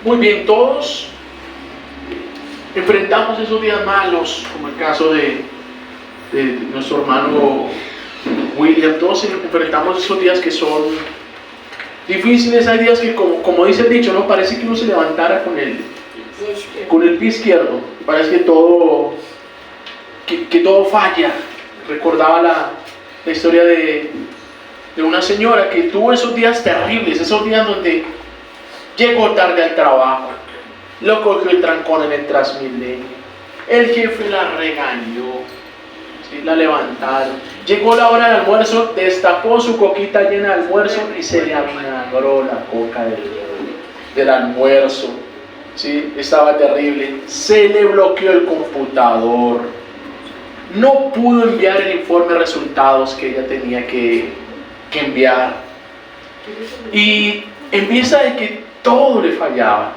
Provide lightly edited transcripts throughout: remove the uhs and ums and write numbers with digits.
Muy bien, todos enfrentamos esos días malos, como el caso de nuestro hermano William. Todos enfrentamos esos días que son difíciles. Hay días que, como dice el dicho, ¿no? Parece que uno se levantara con el pie izquierdo. Parece que todo falla. Recordaba la historia de una señora que tuvo esos días terribles, esos días donde llegó tarde al trabajo, lo cogió el trancón en el Transmilenio, el jefe la regañó, ¿sí? La levantaron, llegó la hora del almuerzo, destapó su coquita llena de almuerzo y se le avinagró la coca del almuerzo, ¿sí? Estaba terrible, se le bloqueó el computador, no pudo enviar el informe de resultados que ella tenía que enviar, y en vista de que todo le fallaba.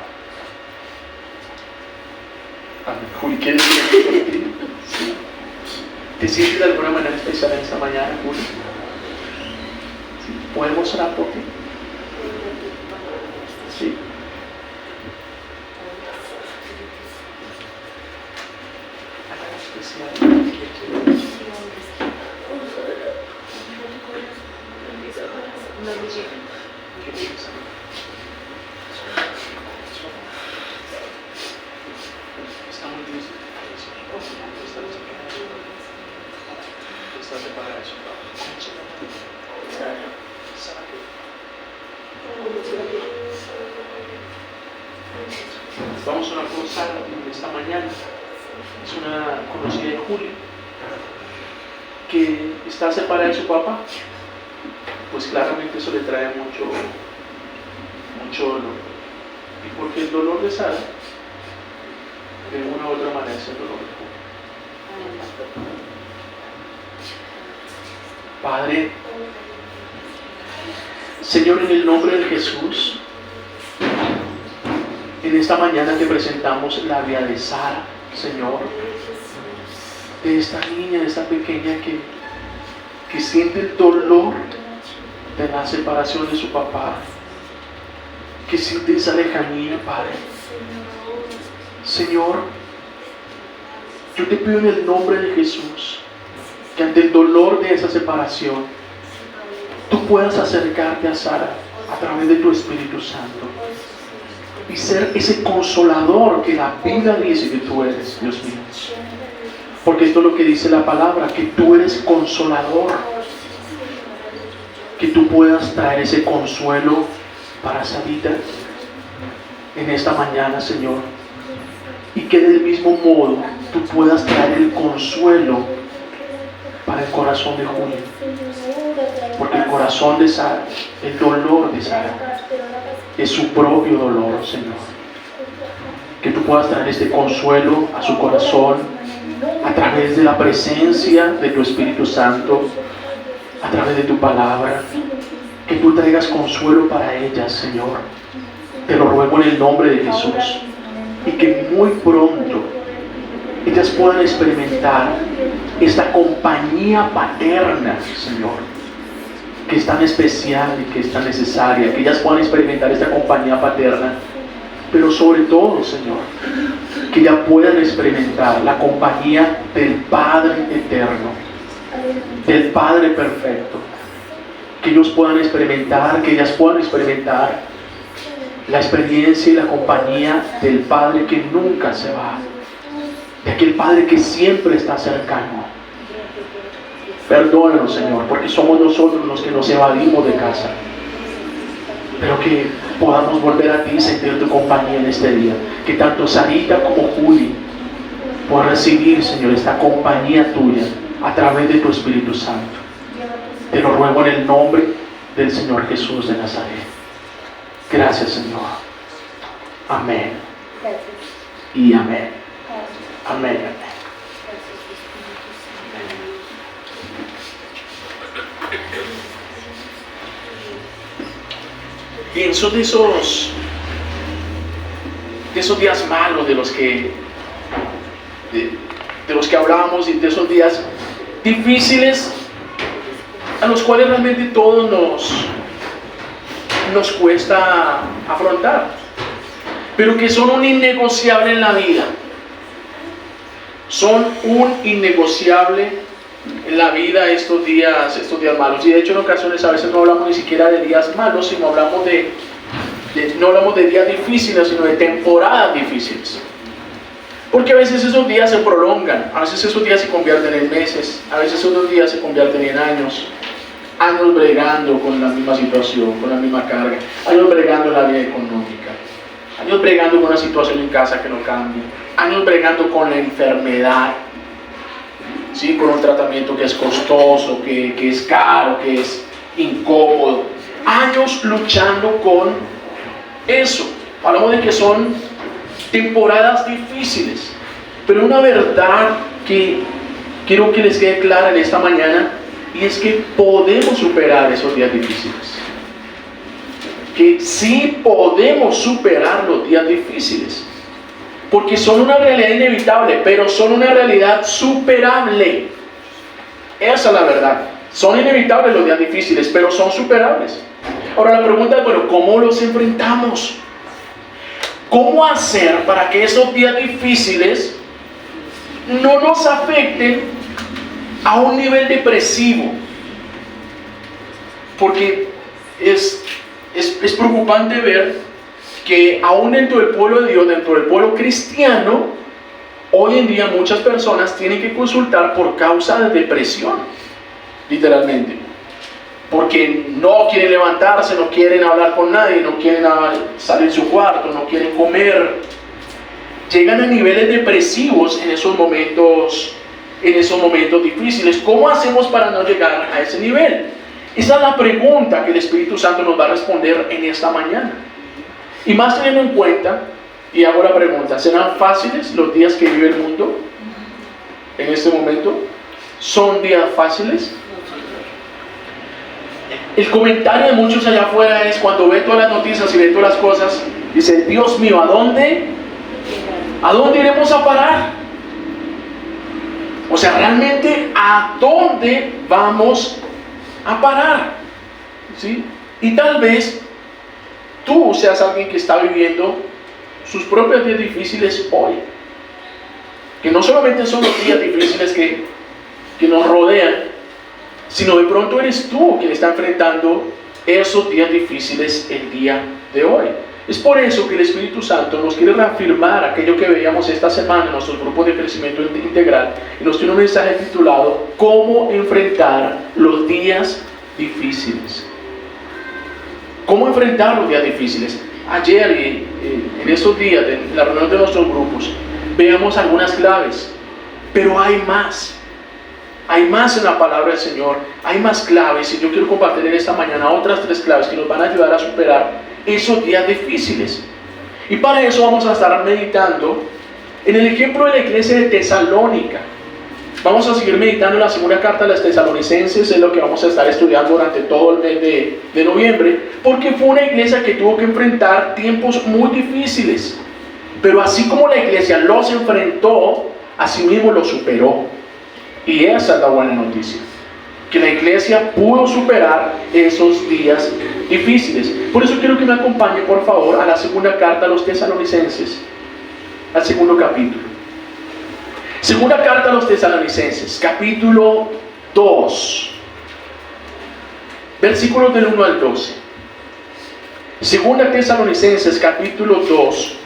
Juli, ¿quieres decir por ti? Sí. ¿Te sientes de alguna manera especial en esta mañana, Juli? ¿Sí? ¿Podemos orar por ti? Sí. Especial. Vamos a orar por Sara esta mañana. Es una conocida de Julio que está separada de su papá. Pues claramente eso le trae mucho dolor. Y porque el dolor de Sara, de una u otra manera, es el dolor de Julio. Padre, Señor, en el nombre de Jesús, en esta mañana te presentamos la vida de Sara, Señor, de esta niña, de esta pequeña que siente el dolor de la separación de su papá, que siente esa lejanía, Padre. Señor, yo te pido en el nombre de Jesús que ante el dolor de esa separación tú puedas acercarte a Sara a través de tu Espíritu Santo y ser ese consolador que la Biblia dice que tú eres, Dios mío. Porque esto es lo que dice la palabra, que tú eres consolador, que tú puedas traer ese consuelo para Sarita en esta mañana, Señor, y que del mismo modo tú puedas traer el consuelo para el corazón de Julio, porque el corazón de Sara, el dolor de Sara es su propio dolor, Señor. Que tú puedas traer este consuelo a su corazón a través de la presencia de tu Espíritu Santo, a través de tu palabra. Que tú traigas consuelo para ellas, Señor. Te lo ruego en el nombre de Jesús. Y que muy pronto ellas puedan experimentar esta compañía paterna, Señor, que es tan especial y que es tan necesaria. Que ellas puedan experimentar esta compañía paterna, pero sobre todo, Señor, que ellas puedan experimentar la compañía del Padre eterno, del Padre perfecto. Que ellos puedan experimentar, que ellas puedan experimentar la experiencia y la compañía del Padre que nunca se va, de aquel Padre que siempre está cercano. Perdónanos, Señor, porque somos nosotros los que nos evadimos de casa, pero que podamos volver a ti y sentir tu compañía en este día. Que tanto Sarita como Juli puedan recibir, Señor, esta compañía tuya a través de tu Espíritu Santo. Te lo ruego en el nombre del Señor Jesús de Nazaret. Gracias, Señor. Amén. Y amén. Amén. Bien, son de esos días malos de los que hablábamos, y de esos días difíciles a los cuales realmente todos nos cuesta afrontar. pero que son un innegociable en la vida. Son un innegociable en la vida estos días malos. Y de hecho en ocasiones a veces no hablamos ni siquiera de días malos, sino no hablamos de días difíciles, sino de temporadas difíciles. Porque a veces esos días se prolongan, a veces esos días se convierten en meses, a veces esos días se convierten en años bregando con la misma situación, con la misma carga, años bregando en la vida económica, años bregando con una situación en casa que no cambia, años bregando con la enfermedad, ¿sí? Con un tratamiento que es costoso, que es caro, que es incómodo, años luchando con eso. Hablamos de que son temporadas difíciles, pero una verdad que quiero que les quede clara en esta mañana, y es que podemos superar esos días difíciles, que sí podemos superar los días difíciles, porque son una realidad inevitable, pero son una realidad superable. Esa es la verdad. Son inevitables los días difíciles, pero son superables. Ahora la pregunta es, bueno, ¿cómo los enfrentamos? ¿Cómo hacer para que esos días difíciles no nos afecten a un nivel depresivo? Porque es preocupante ver que aún dentro del pueblo de Dios, dentro del pueblo cristiano, hoy en día muchas personas tienen que consultar por causa de depresión, literalmente. Porque no quieren levantarse, no quieren hablar con nadie, no quieren salir de su cuarto, no quieren comer. Llegan a niveles depresivos en esos momentos difíciles. ¿Cómo hacemos para no llegar a ese nivel? Esa es la pregunta que el Espíritu Santo nos va a responder en esta mañana. Y más teniendo en cuenta, y hago la pregunta, ¿serán fáciles los días que vive el mundo en este momento? ¿Son días fáciles? El comentario de muchos allá afuera es, cuando ve todas las noticias y ve todas las cosas, dice, Dios mío, ¿a dónde iremos a parar? O sea, realmente, ¿a dónde vamos a parar? ¿Sí? Y tal vez tú seas alguien que está viviendo sus propios días difíciles hoy. Que no solamente son los días difíciles que nos rodean, sino de pronto eres tú quien está enfrentando esos días difíciles el día de hoy. Es por eso que el Espíritu Santo nos quiere reafirmar aquello que veíamos esta semana en nuestros grupos de crecimiento integral, y nos tiene un mensaje titulado ¿Cómo enfrentar los días difíciles? ¿Cómo enfrentar los días difíciles? Ayer en estos días, en la reunión de nuestros grupos, veamos algunas claves, pero hay más. Hay más en la palabra del Señor, hay más claves, y yo quiero compartir en esta mañana otras 3 claves que nos van a ayudar a superar esos días difíciles. Y para eso vamos a estar meditando en el ejemplo de la iglesia de Tesalónica. Vamos a seguir meditando en la segunda carta de los Tesalonicenses, es lo que vamos a estar estudiando durante todo el mes de noviembre, porque fue una iglesia que tuvo que enfrentar tiempos muy difíciles, pero así como la iglesia los enfrentó, así mismo los superó. Y esa es la buena noticia, que la iglesia pudo superar esos días difíciles. Por eso quiero que me acompañe, por favor, a la segunda carta a los Tesalonicenses, al segundo capítulo. Segunda carta a los Tesalonicenses, capítulo 2, versículos del 1 al 12. Segunda Tesalonicenses, capítulo 2,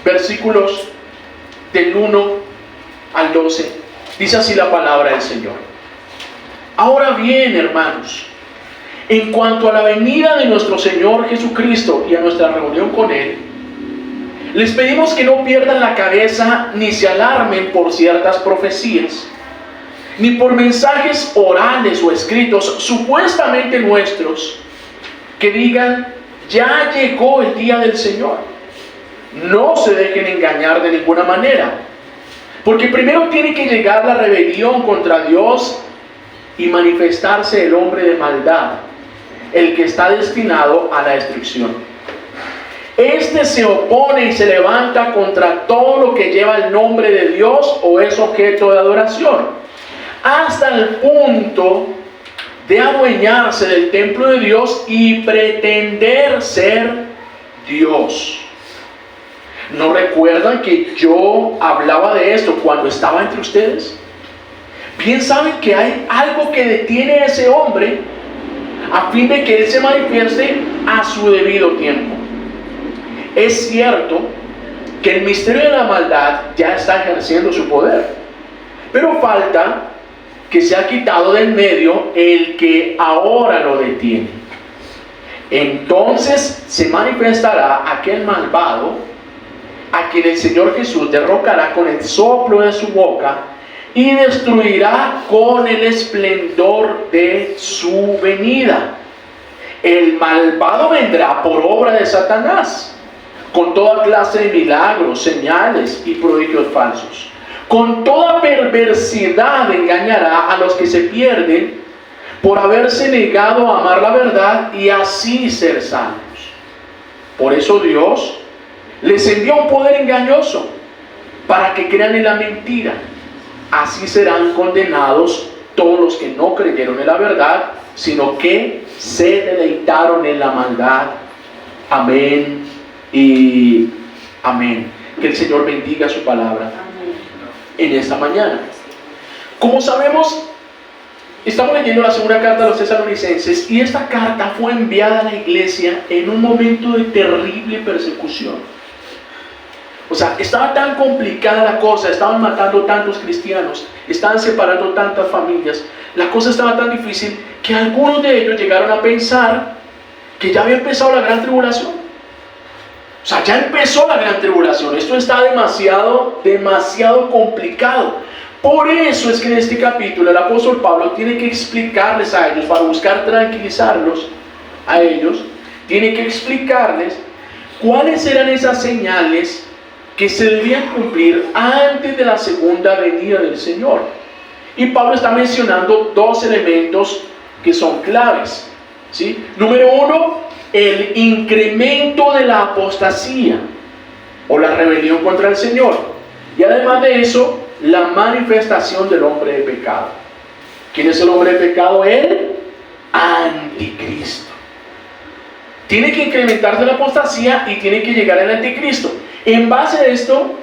versículos del 1 al 12. Dice así la palabra del Señor. Ahora bien, hermanos, en cuanto a la venida de nuestro Señor Jesucristo y a nuestra reunión con Él, les pedimos que no pierdan la cabeza ni se alarmen por ciertas profecías, ni por mensajes orales o escritos supuestamente nuestros, que digan, ya llegó el día del Señor. No se dejen engañar de ninguna manera, porque primero tiene que llegar la rebelión contra Dios y manifestarse el hombre de maldad, el que está destinado a la destrucción. Este se opone y se levanta contra todo lo que lleva el nombre de Dios o es objeto de adoración, hasta el punto de adueñarse del templo de Dios y pretender ser Dios. ¿No recuerdan que yo hablaba de esto cuando estaba entre ustedes? Bien saben que hay algo que detiene a ese hombre a fin de que él se manifieste a su debido tiempo. Es cierto que el misterio de la maldad ya está ejerciendo su poder, pero falta que se ha quitado del medio el que ahora lo detiene. Entonces se manifestará aquel malvado a quien el Señor Jesús derrocará con el soplo de su boca y destruirá con el esplendor de su venida. El malvado vendrá por obra de Satanás, con toda clase de milagros, señales y prodigios falsos. Con toda perversidad engañará a los que se pierden por haberse negado a amar la verdad y así ser salvos. Por eso Dios les envió un poder engañoso para que crean en la mentira. Así serán condenados todos los que no creyeron en la verdad, sino que se deleitaron en la maldad. Amén y amén. Que el Señor bendiga su palabra en esta mañana. Como sabemos, estamos leyendo la segunda carta a los tesalonicenses y esta carta fue enviada a la iglesia en un momento de terrible persecución. O sea, estaba tan complicada la cosa, estaban matando tantos cristianos, estaban separando tantas familias, la cosa estaba tan difícil que algunos de ellos llegaron a pensar que ya había empezado la gran tribulación. O sea, ya empezó la gran tribulación, esto está demasiado complicado. Por eso es que en este capítulo el apóstol Pablo tiene que explicarles a ellos, para buscar tranquilizarlos a ellos, tiene que explicarles cuáles eran esas señales que se debían cumplir antes de la segunda venida del Señor. Y Pablo está mencionando dos elementos que son claves, ¿sí? Número uno, el incremento de la apostasía o la rebelión contra el Señor. Y además de eso, la manifestación del hombre de pecado. ¿Quién es el hombre de pecado? El anticristo. Tiene que incrementarse la apostasía y tiene que llegar el anticristo. En base a esto,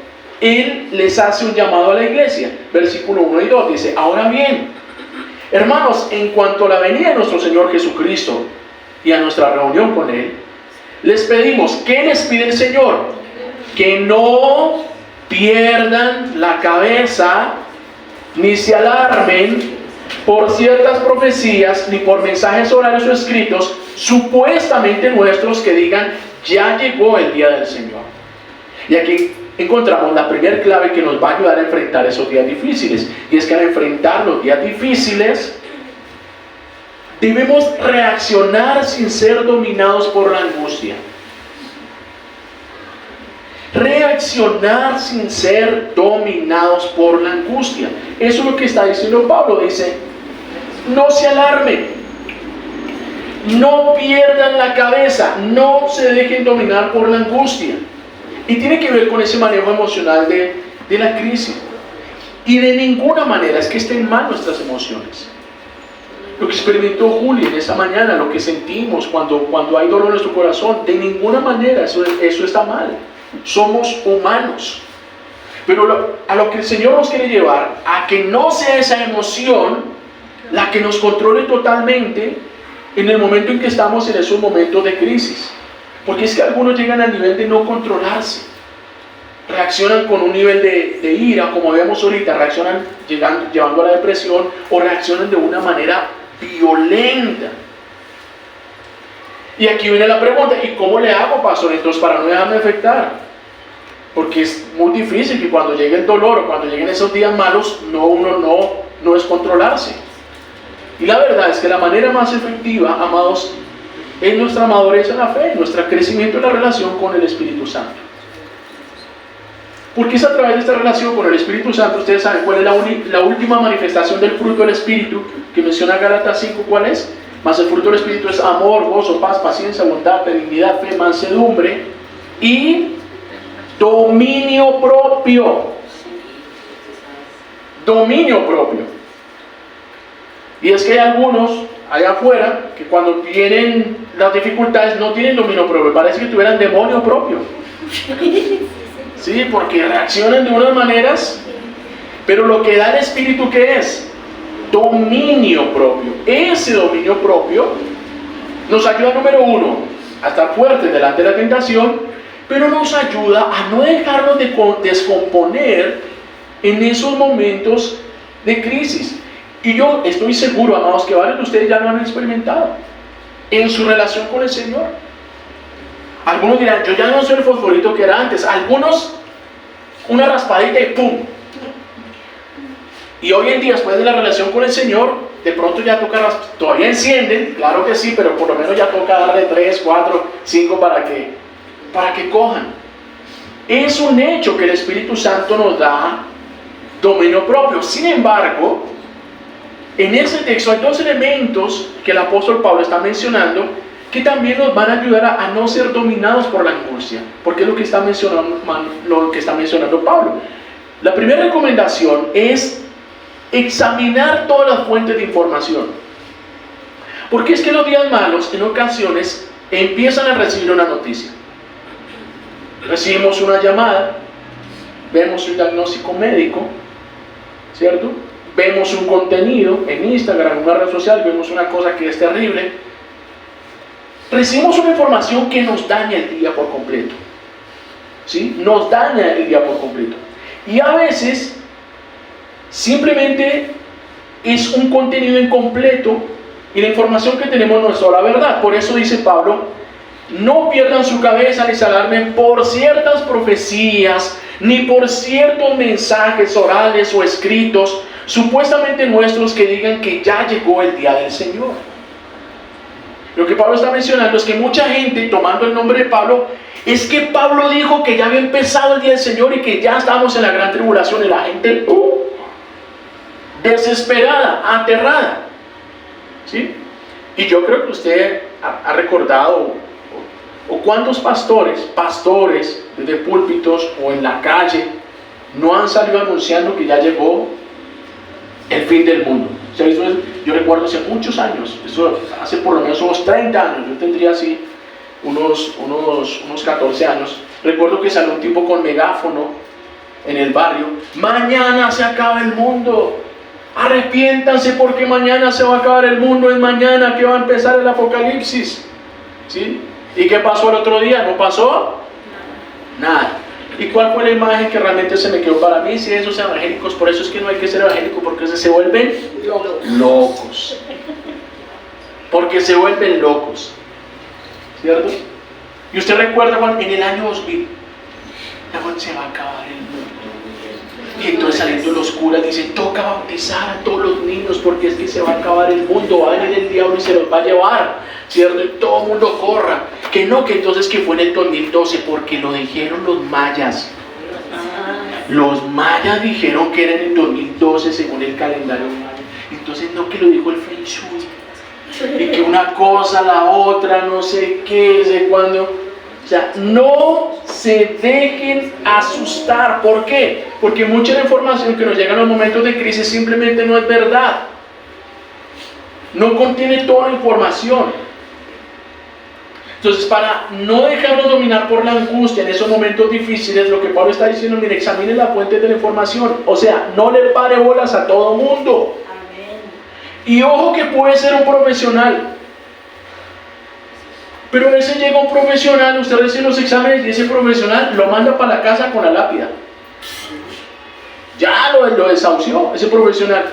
él les hace un llamado a la iglesia. Versículo 1 y 2 dice: ahora bien, hermanos, en cuanto a la venida de nuestro Señor Jesucristo y a nuestra reunión con Él, les pedimos, ¿qué les pide el Señor? Que no pierdan la cabeza, ni se alarmen por ciertas profecías, ni por mensajes orales o escritos, supuestamente nuestros, que digan, ya llegó el día del Señor. Y aquí encontramos la primera clave que nos va a ayudar a enfrentar esos días difíciles. Y es que al enfrentar los días difíciles, debemos reaccionar sin ser dominados por la angustia. Reaccionar sin ser dominados por la angustia. Eso es lo que está diciendo Pablo. Dice, no se alarmen, no pierdan la cabeza, no se dejen dominar por la angustia. Y tiene que ver con ese manejo emocional de la crisis. Y de ninguna manera es que estén mal nuestras emociones. Lo que experimentó Juli en esa mañana, lo que sentimos cuando hay dolor en nuestro corazón, de ninguna manera eso está mal. Somos humanos. Pero a lo que el Señor nos quiere llevar, a que no sea esa emoción la que nos controle totalmente en el momento en que estamos en esos momentos de crisis. Porque es que algunos llegan al nivel de no controlarse. Reaccionan con un nivel de ira, como vemos ahorita, reaccionan llevando a la depresión, o reaccionan de una manera violenta. Y aquí viene la pregunta, ¿y cómo le hago, pastor, entonces, para no dejarme afectar? Porque es muy difícil que cuando llegue el dolor o cuando lleguen esos días malos, uno no es controlarse. Y la verdad es que la manera más efectiva, amados, es nuestra madurez en la fe, nuestro crecimiento en la relación con el Espíritu Santo. Porque es a través de esta relación con el Espíritu Santo, ustedes saben cuál es la última manifestación del fruto del Espíritu, que menciona Gálatas 5, ¿cuál es? Mas el fruto del Espíritu es amor, gozo, paz, paciencia, bondad, benignidad, fe, mansedumbre y dominio propio. Dominio propio. Y es que hay algunos allá afuera que cuando tienen las dificultades no tienen dominio propio, parece que tuvieran demonio propio. ¿sí? Porque reaccionan de unas maneras, pero lo que da el Espíritu, ¿qué es? Dominio propio. Ese dominio propio nos ayuda, número uno, a estar fuertes delante de la tentación, pero nos ayuda a no dejarnos de descomponer en esos momentos de crisis. Y yo estoy seguro, amados, que varios de ustedes ya lo han experimentado en su relación con el Señor. Algunos dirán, yo ya no soy el fosforito que era antes. Algunos, una raspadita y ¡pum! Y hoy en día, después de la relación con el Señor, de pronto ya toca todavía encienden, claro que sí, pero por lo menos ya toca darle 3, 4, 5 para que cojan. Es un hecho que el Espíritu Santo nos da dominio propio. Sin embargo, en ese texto hay dos elementos que el apóstol Pablo está mencionando que también nos van a ayudar a no ser dominados por la angustia, porque es lo que está mencionando Pablo. La primera recomendación es examinar todas las fuentes de información, porque es que los días malos en ocasiones empiezan a recibir una noticia. Recibimos una llamada, vemos un diagnóstico médico, ¿cierto? Vemos un contenido en Instagram, en una red social, vemos una cosa que es terrible. Recibimos una información que nos daña el día por completo, ¿sí? Nos daña el día por completo. Y a veces simplemente es un contenido incompleto y la información que tenemos no es toda la verdad. Por eso dice Pablo, no pierdan su cabeza ni se alarmen por ciertas profecías, ni por ciertos mensajes orales o escritos, supuestamente nuestros, que digan que ya llegó el día del Señor. Lo que Pablo está mencionando es que mucha gente, tomando el nombre de Pablo, es que Pablo dijo que ya había empezado el día del Señor y que ya estábamos en la gran tribulación, y la gente desesperada, aterrada, ¿sí? Y yo creo que usted ha recordado, o cuántos pastores desde púlpitos o en la calle no han salido anunciando que ya llegó el fin del mundo. ¿Se ha visto eso? Yo recuerdo hace muchos años, eso hace por lo menos unos 30 años, yo tendría así unos 14 años, recuerdo que salió un tipo con megáfono en el barrio: mañana se acaba el mundo, arrepiéntanse porque mañana se va a acabar el mundo, es mañana que va a empezar el apocalipsis, ¿sí? ¿Y qué pasó el otro día? ¿No pasó? Nada. ¿Y cuál fue la imagen que realmente se me quedó para mí? Si esos evangélicos, por eso es que no hay que ser evangélico, porque se vuelven locos. Porque se vuelven locos, ¿cierto? Y usted recuerda cuando en el año 2000, se va a acabar el mundo. Y entonces saliendo los curas dicen, toca bautizar a todos los niños porque es que se va a acabar el mundo, va a venir el diablo y se los va a llevar, ¿cierto? Y todo el mundo corra. Que no, que entonces que fue en el 2012, porque lo dijeron los mayas. Los mayas dijeron que era en el 2012 según el calendario maya. Entonces no, que lo dijo el Feng Shui. Y que una cosa, la otra, no sé qué, sé cuándo. O sea, no se dejen asustar. ¿Por qué? Porque mucha de la información que nos llega en los momentos de crisis simplemente no es verdad. No contiene toda la información. Entonces, para no dejarnos dominar por la angustia en esos momentos difíciles, lo que Pablo está diciendo, mire, examine la fuente de la información. O sea, no le pare bolas a todo mundo. Amén. Y ojo que puede ser un profesional. Pero a veces llega un profesional, usted recibe los exámenes y ese profesional lo manda para la casa con la lápida. Ya lo desahució ese profesional.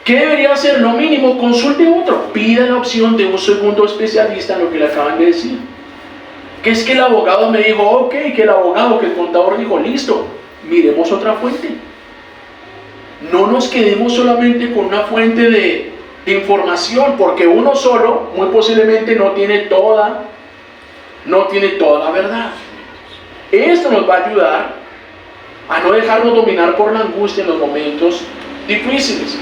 ¿Qué debería hacer? Lo mínimo, consulte otro. Pida la opción de un segundo especialista en lo que le acaban de decir. Que es que el abogado me dijo, ok, que el abogado, que el contador dijo, listo, miremos otra fuente. No nos quedemos solamente con una fuente de información, porque uno solo muy posiblemente no tiene toda la verdad. Esto nos va a ayudar a no dejarnos dominar por la angustia en los momentos difíciles.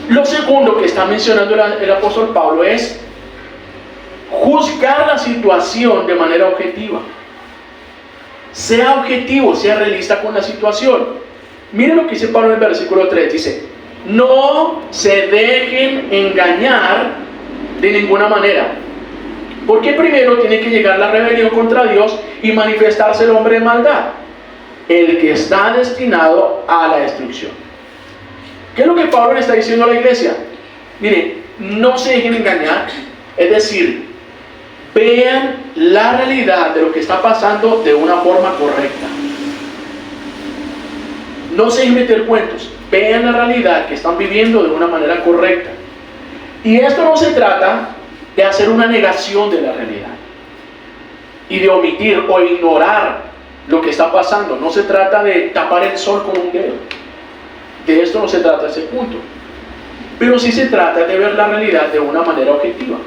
Lo segundo que está mencionando el apóstol Pablo es juzgar la situación de manera objetiva. Sea objetivo, sea realista con la situación. Miren lo que dice Pablo en el versículo 3, dice: no se dejen engañar de ninguna manera, porque primero tiene que llegar la rebelión contra Dios y manifestarse el hombre de maldad. el que está destinado a la destrucción. ¿Qué es lo que Pablo le está diciendo a la iglesia? Mire, no se dejen engañar, es decir, vean la realidad de lo que está pasando de una forma correcta. No se dejen meter cuentos, vean la realidad que están viviendo de una manera correcta. Y esto no se trata de hacer una negación de la realidad y de omitir o ignorar lo que está pasando. No se trata de tapar el sol con un dedo. De esto no se trata ese punto. Pero sí se trata de ver la realidad de una manera objetiva.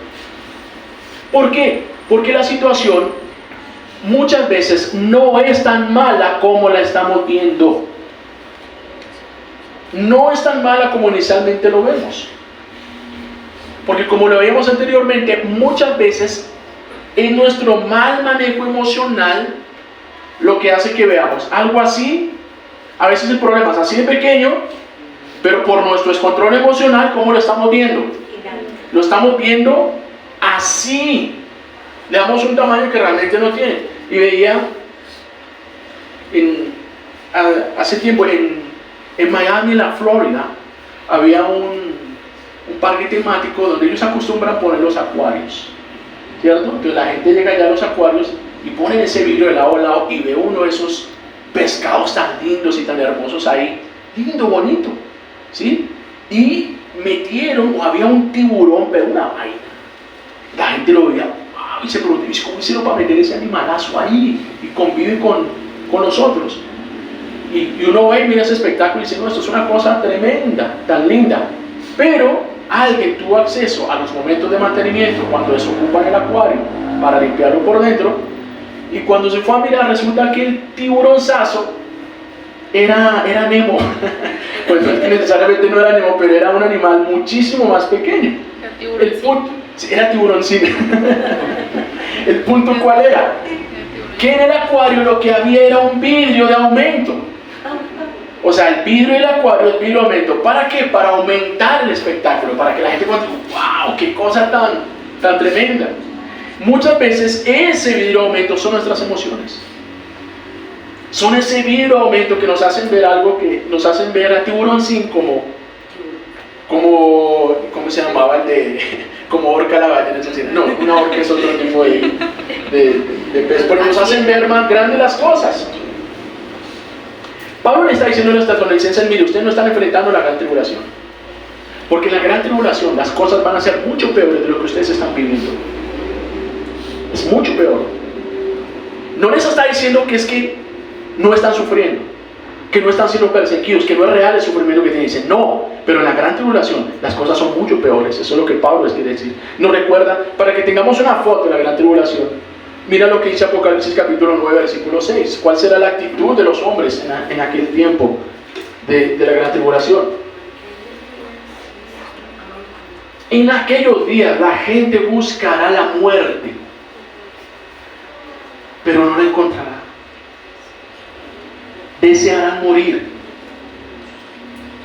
¿Por qué? Porque la situación muchas veces no es tan mala como la estamos viendo. No es tan mala como inicialmente lo vemos. Porque como lo veíamos anteriormente, muchas veces es nuestro mal manejo emocional lo que hace que veamos algo así. A veces el problema es así de pequeño, pero por nuestro descontrol emocional, ¿cómo lo estamos viendo? Lo estamos viendo así. Le damos un tamaño que realmente no tiene. Y veía hace tiempo en Miami, en la Florida, había un parque temático donde ellos acostumbran a poner los acuarios, ¿cierto? Entonces la gente llega allá a los acuarios y ponen ese vidrio de lado a lado y ve uno de esos pescados tan lindos y tan hermosos ahí, lindo, bonito, ¿sí? Y metieron, o había un tiburón, pero una vaina. La gente lo veía, wow, y se preguntó, ¿cómo hicieron para meter ese animalazo ahí y convive con nosotros? Y uno ve y mira ese espectáculo y dice, no, esto es una cosa tremenda, tan linda. Pero alguien tuvo acceso a los momentos de mantenimiento cuando desocupan el acuario para limpiarlo por dentro, y cuando se fue a mirar resulta que el tiburonzazo era Nemo. Pues necesariamente no era Nemo, pero era un animal muchísimo más pequeño. Era tiburoncino. El punto ¿cuál era? Que en el acuario lo que había era un vidrio de aumento. O sea, el vidrio del acuario es vidrio de aumento. ¿Para qué? Para aumentar el espectáculo, para que la gente cuando wow, qué cosa tan tremenda. Muchas veces ese vidrio de aumento son nuestras emociones. Son ese vidrio de aumento que nos hacen ver algo, que nos hacen ver a tiburoncín como ¿cómo se llamaba el de como orca la ballena? No, una orca es otro tipo de pez, pero nos hacen ver más grandes las cosas. Pablo le está diciendo a los tesalonicenses, mire, ustedes no están enfrentando la gran tribulación, porque en la gran tribulación las cosas van a ser mucho peores de lo que ustedes están viviendo. Es mucho peor. No les está diciendo que es que no están sufriendo, que no están siendo perseguidos, que no es real el sufrimiento que tienen. Dicen, no, pero en la gran tribulación las cosas son mucho peores. Eso es lo que Pablo les quiere decir. Nos recuerda, para que tengamos una foto de la gran tribulación, mira lo que dice Apocalipsis capítulo 9, versículo 6. ¿Cuál será la actitud de los hombres en aquel tiempo de la gran tribulación? En aquellos días la gente buscará la muerte, pero no la encontrará. Desearán morir,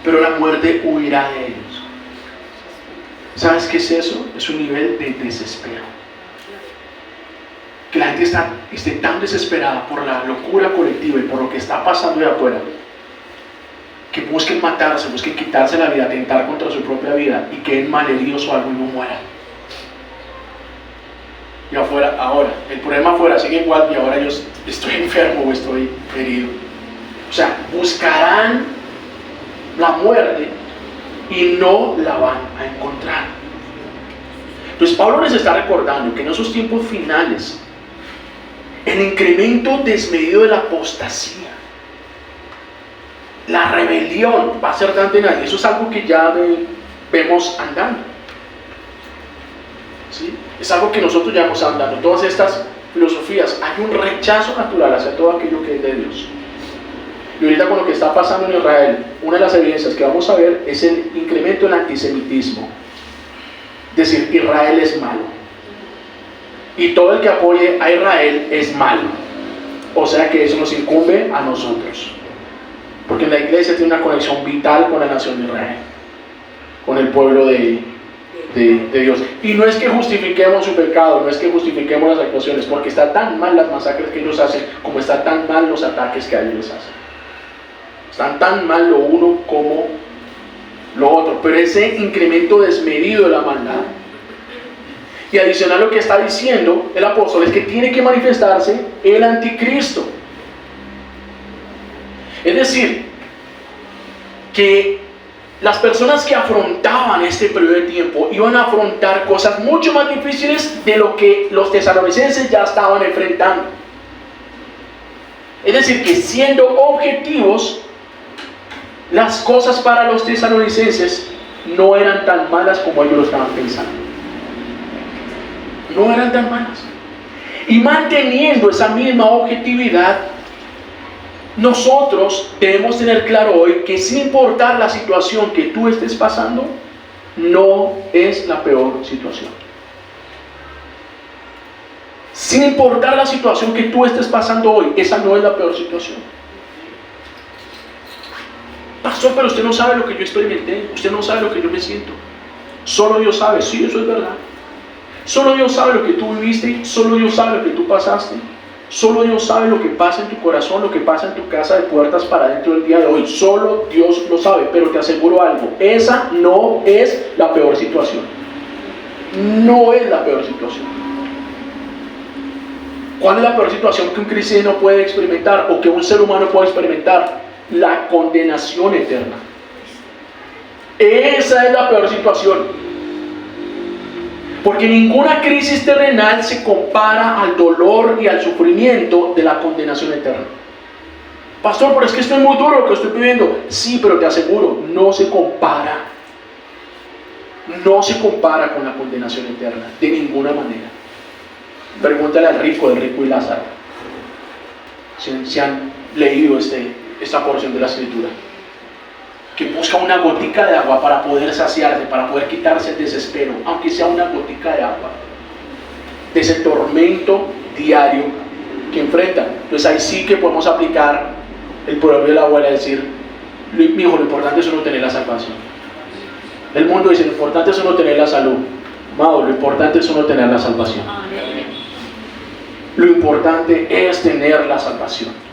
pero la muerte huirá de ellos. ¿Sabes qué es eso? Es un nivel de desespero. Que la gente esté tan desesperada por la locura colectiva y por lo que está pasando de afuera, que busquen matarse, busquen quitarse la vida, atentar contra su propia vida y queden malheridos o algo y no mueran. Y afuera, ahora, el problema afuera sigue igual y ahora yo estoy enfermo o estoy herido. O sea, buscarán la muerte y no la van a encontrar. Entonces Pablo les está recordando que en esos tiempos finales el incremento desmedido de la apostasía, la rebelión va a ser tan tenaz. Eso es algo que ya vemos andando, ¿sí? Es algo que nosotros ya vamos andando. Todas estas filosofías, hay un rechazo natural hacia todo aquello que es de Dios. Y ahorita con lo que está pasando en Israel, una de las evidencias que vamos a ver es el incremento del antisemitismo. Es decir, Israel es malo. Y todo el que apoye a Israel es malo. O sea que eso nos incumbe a nosotros. Porque la iglesia tiene una conexión vital con la nación de Israel, con el pueblo de de Dios. Y no es que justifiquemos su pecado, no es que justifiquemos las actuaciones, porque está tan mal las masacres que ellos hacen, como está tan mal los ataques que a ellos hacen. Están tan mal lo uno como lo otro, pero ese incremento desmedido de la maldad, y adicional lo que está diciendo el apóstol, es que tiene que manifestarse el anticristo. Es decir, que las personas que afrontaban este periodo de tiempo iban a afrontar cosas mucho más difíciles de lo que los tesalonicenses ya estaban enfrentando. Es decir, que siendo objetivos, las cosas para los tesalonicenses no eran tan malas como ellos lo estaban pensando. No eran tan malas. Y manteniendo esa misma objetividad, nosotros debemos tener claro hoy que sin importar la situación que tú estés pasando, no es la peor situación. Sin importar la situación que tú estés pasando hoy, esa no es la peor situación. Pastor, pero usted no sabe lo que yo experimenté, usted no sabe lo que yo me siento. Solo Dios sabe, sí, eso es verdad. Solo Dios sabe lo que tú viviste, solo Dios sabe lo que tú pasaste. Solo Dios sabe lo que pasa en tu corazón, lo que pasa en tu casa de puertas para adentro del día de hoy. Solo Dios lo sabe, pero te aseguro algo, esa no es la peor situación. No es la peor situación. ¿Cuál es la peor situación que un cristiano puede experimentar o que un ser humano puede experimentar? La condenación eterna. Esa es la peor situación. Porque ninguna crisis terrenal se compara al dolor y al sufrimiento de la condenación eterna. Pastor, pero es que esto es muy duro lo que estoy viviendo. Sí, pero te aseguro, no se compara. No se compara con la condenación eterna, de ninguna manera. Pregúntale al rico y Lázaro. Si han leído esta porción de la Escritura. Que busca una gotica de agua para poder saciarse, para poder quitarse el desespero, aunque sea una gotica de agua, de ese tormento diario que enfrentan. Entonces ahí sí que podemos aplicar el proverbio de la abuela, decir, mi hijo, lo importante es no tener la salvación. El mundo dice, lo importante es no tener la salud. Amado, lo importante es no tener la salvación. Lo importante es tener la salvación.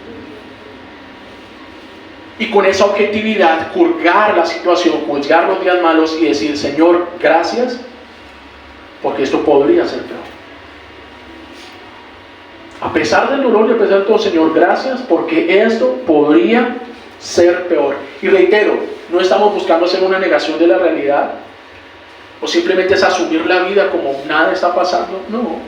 Y con esa objetividad, juzgar la situación, juzgar los días malos y decir, Señor, gracias, porque esto podría ser peor. A pesar del dolor y a pesar de todo, Señor, gracias, porque esto podría ser peor. Y reitero, no estamos buscando hacer una negación de la realidad, o simplemente es asumir la vida como nada está pasando. No.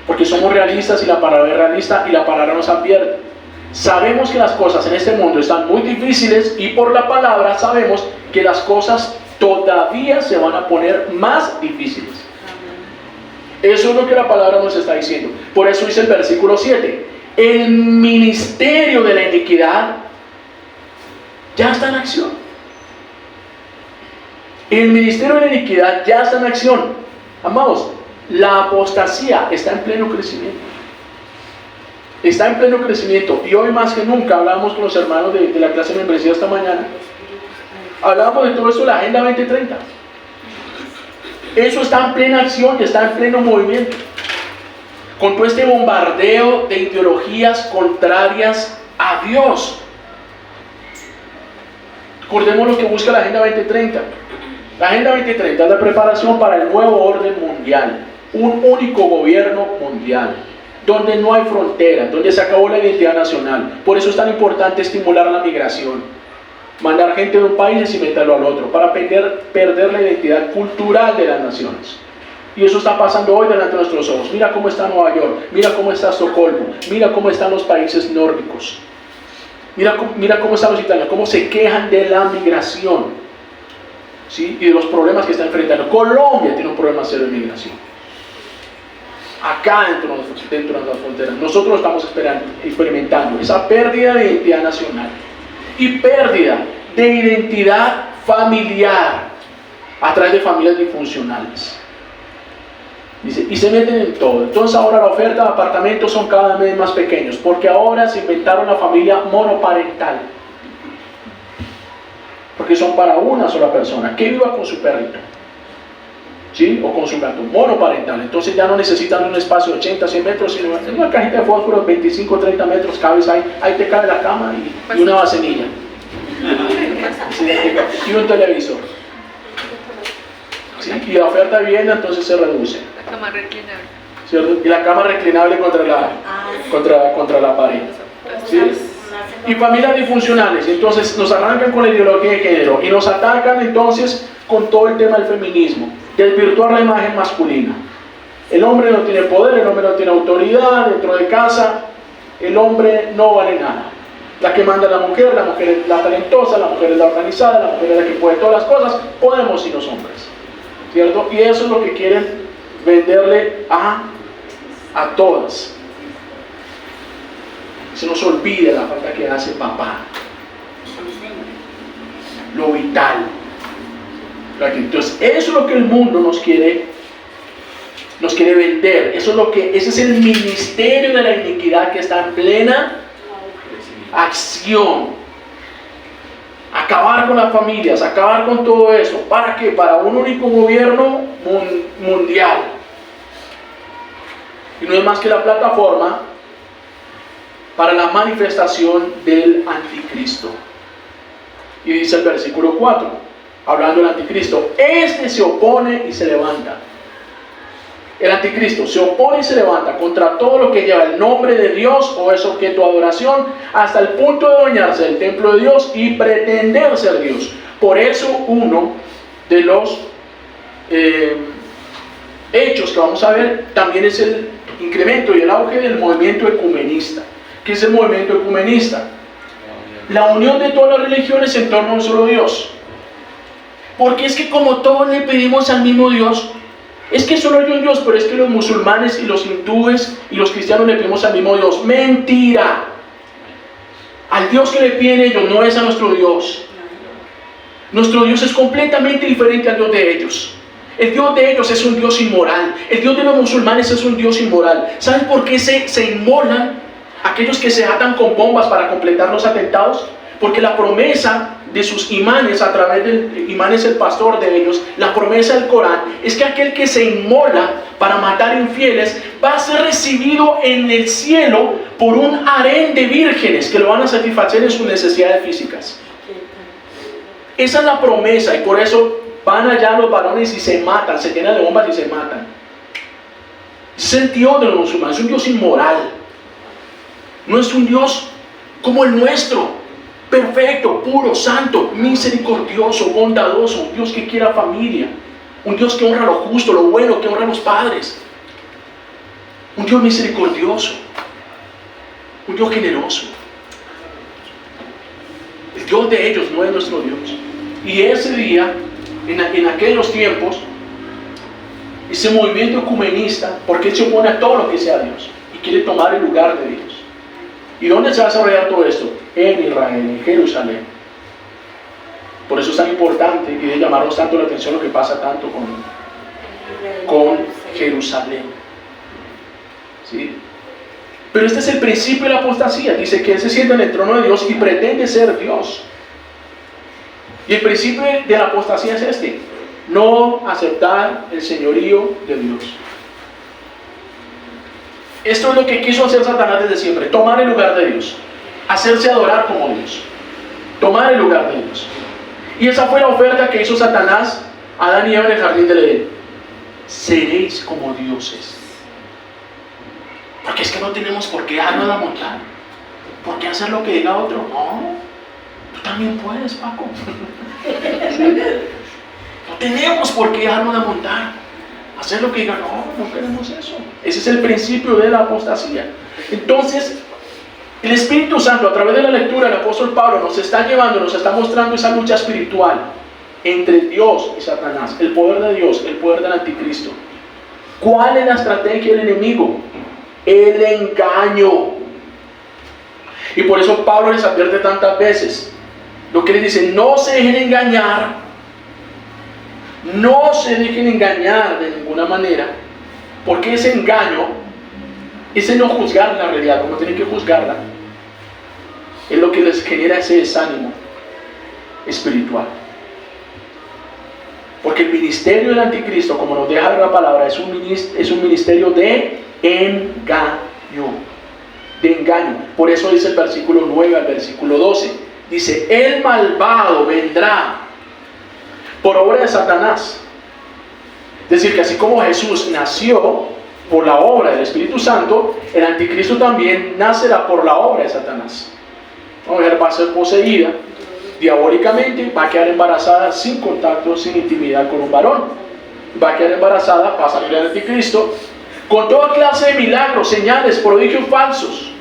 Porque somos realistas y la palabra es realista y la palabra nos advierte. Sabemos que las cosas en este mundo están muy difíciles y por la palabra sabemos que las cosas todavía se van a poner más difíciles. Eso es lo que la palabra nos está diciendo. Por eso dice el versículo 7. El ministerio de la iniquidad ya está en acción. El ministerio de la iniquidad ya está en acción. Amados, la apostasía está en pleno crecimiento. Está en pleno crecimiento. Y hoy más que nunca hablábamos con los hermanos de la clase de membresía esta mañana. Hablábamos de todo esto de la Agenda 2030. Eso está en plena acción y está en pleno movimiento. Con todo este bombardeo de ideologías contrarias a Dios. Recordemos lo que busca la Agenda 2030. La Agenda 2030 es la preparación para el nuevo orden mundial. Un único gobierno mundial, donde no hay fronteras, donde se acabó la identidad nacional. Por eso es tan importante estimular la migración, mandar gente de un país y meterlo al otro, para perder la identidad cultural de las naciones. Y eso está pasando hoy delante de nuestros ojos. Mira cómo está Nueva York, mira cómo está Estocolmo, mira cómo están los países nórdicos, mira cómo están los italianos, cómo se quejan de la migración, ¿sí? Y de los problemas que están enfrentando. Colombia tiene un problema serio de migración. Acá dentro de las fronteras, nosotros estamos experimentando esa pérdida de identidad nacional y pérdida de identidad familiar a través de familias disfuncionales. Dice, y se meten en todo. Entonces ahora la oferta de apartamentos son cada vez más pequeños, porque ahora se inventaron la familia monoparental. porque son para una sola persona, que viva con su perrito, ¿sí? O con su gato, monoparental. Entonces ya no necesitan un espacio de 80, 100 metros, sino en una cajita de fósforo de 25, 30 metros, cabes ahí te cabe la cama y una vasenilla. ¿Sí? Y un televisor. ¿Sí? Y la oferta de vivienda entonces se reduce. La cama reclinable. ¿Cierto? Y la cama reclinable contra la pared. ¿Sí? Y familias disfuncionales, entonces nos arrancan con la ideología de género y nos atacan entonces con todo el tema del feminismo, desvirtuar la imagen masculina. El hombre no tiene poder, el hombre no tiene autoridad dentro de casa, el hombre no vale nada. La que manda es la mujer es la talentosa, la mujer es la organizada, la mujer es la que puede todas las cosas, podemos y los hombres, ¿cierto? Y eso es lo que quieren venderle a todas. Se nos olvida la falta que hace papá, lo vital. Entonces eso es lo que el mundo nos quiere vender. Ese es el ministerio de la iniquidad que está en plena acción. Acabar con las familias, acabar con todo eso. ¿Para qué? Para un único gobierno mundial. Y no es más que la plataforma para la manifestación del anticristo. Y dice el versículo 4, hablando del anticristo, este se opone y se levanta. El anticristo se opone y se levanta contra todo lo que lleva el nombre de Dios o es objeto de adoración, hasta el punto de adueñarse del templo de Dios y pretender ser Dios. Por eso uno de los hechos que vamos a ver también es el incremento y el auge del movimiento ecumenista. ¿Qué es el movimiento ecumenista? La unión de todas las religiones en torno a un solo Dios. Porque es que como todos le pedimos al mismo Dios, es que solo hay un Dios, pero es que los musulmanes y los hindúes y los cristianos le pedimos al mismo Dios. ¡Mentira! Al Dios que le piden ellos no es a nuestro Dios. Nuestro Dios es completamente diferente al Dios de ellos. El Dios de ellos es un Dios inmoral. El Dios de los musulmanes es un Dios inmoral. ¿Saben por qué se inmolan aquellos que se atan con bombas para completar los atentados? Porque la promesa de sus imanes, a través del imán es el pastor de ellos, la promesa del Corán es que aquel que se inmola para matar infieles va a ser recibido en el cielo por un harén de vírgenes que lo van a satisfacer en sus necesidades físicas. Esa es la promesa, y por eso van allá los varones y se matan, se llenan de bombas y se matan. Ese es el Dios de los musulmanes, es un Dios inmoral. No es un Dios como el nuestro, perfecto, puro, santo, misericordioso, bondadoso, un Dios que quiera familia, un Dios que honra lo justo, lo bueno, que honra a los padres, un Dios misericordioso, un Dios generoso. El Dios de ellos no es nuestro Dios. Y ese día, en aquellos tiempos, ese movimiento ecumenista, porque él se opone a todo lo que sea Dios y quiere tomar el lugar de Dios. ¿Y dónde se va a desarrollar todo esto? En Israel, en Jerusalén. Por eso es tan importante y debe llamarnos tanto la atención lo que pasa tanto con Jerusalén. ¿Sí? Pero este es el principio de la apostasía. Dice que él se sienta en el trono de Dios y pretende ser Dios. Y el principio de la apostasía es este: no aceptar el señorío de Dios. Esto es lo que quiso hacer Satanás desde siempre: tomar el lugar de Dios, hacerse adorar como Dios, tomar el lugar de Dios. Y esa fue la oferta que hizo Satanás a Adán y Eva en el jardín del Edén: seréis como dioses. Porque es que no tenemos por qué dejarnos de montar, por qué hacer lo que diga otro. No, tú también puedes, Paco. No tenemos por qué dejarnos de montar, hacer lo que diga. No queremos eso. Ese es el principio de la apostasía. Entonces, el Espíritu Santo, a través de la lectura del apóstol Pablo, nos está llevando, nos está mostrando esa lucha espiritual entre Dios y Satanás, el poder de Dios, el poder del anticristo. ¿Cuál es la estrategia del enemigo? El engaño. Y por eso Pablo les advierte tantas veces. Lo que les dice: no se dejen engañar, no se dejen engañar de ninguna manera, porque ese engaño, ese no juzgar la realidad como tienen que juzgarla, es lo que les genera ese desánimo espiritual. Porque el ministerio del anticristo, como nos deja ver la palabra, es un ministerio de engaño. De engaño. Por eso dice el versículo 9 al versículo 12. Dice, el malvado vendrá por obra de Satanás. Es decir, que así como Jesús nació por la obra del Espíritu Santo, el anticristo también nacerá por la obra de Satanás. Una mujer va a ser poseída diabólicamente, va a quedar embarazada sin contacto, sin intimidad con un varón. Va a quedar embarazada, va a salir el anticristo, con toda clase de milagros, señales, prodigios falsos,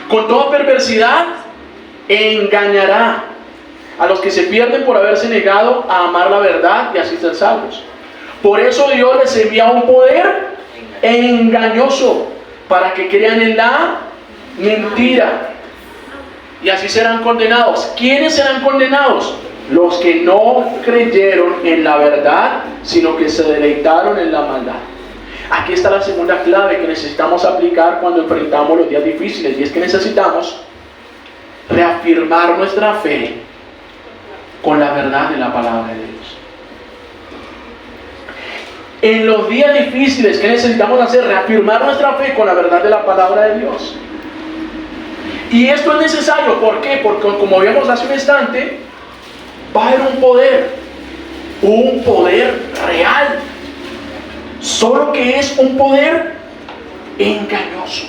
con toda perversidad, engañará a los que se pierden por haberse negado a amar la verdad y así ser salvos. Por eso Dios les envía un poder engañoso para que crean en la mentira y así serán condenados. ¿Quiénes serán condenados? Los que no creyeron en la verdad, sino que se deleitaron en la maldad. Aquí está la segunda clave que necesitamos aplicar cuando enfrentamos los días difíciles, y es que necesitamos reafirmar nuestra fe con la verdad de la palabra de Dios. En los días difíciles, ¿qué necesitamos hacer? Reafirmar nuestra fe con la verdad de la palabra de Dios. Y esto es necesario, ¿por qué? Porque como vimos hace un instante, va a haber un poder real, solo que es un poder engañoso.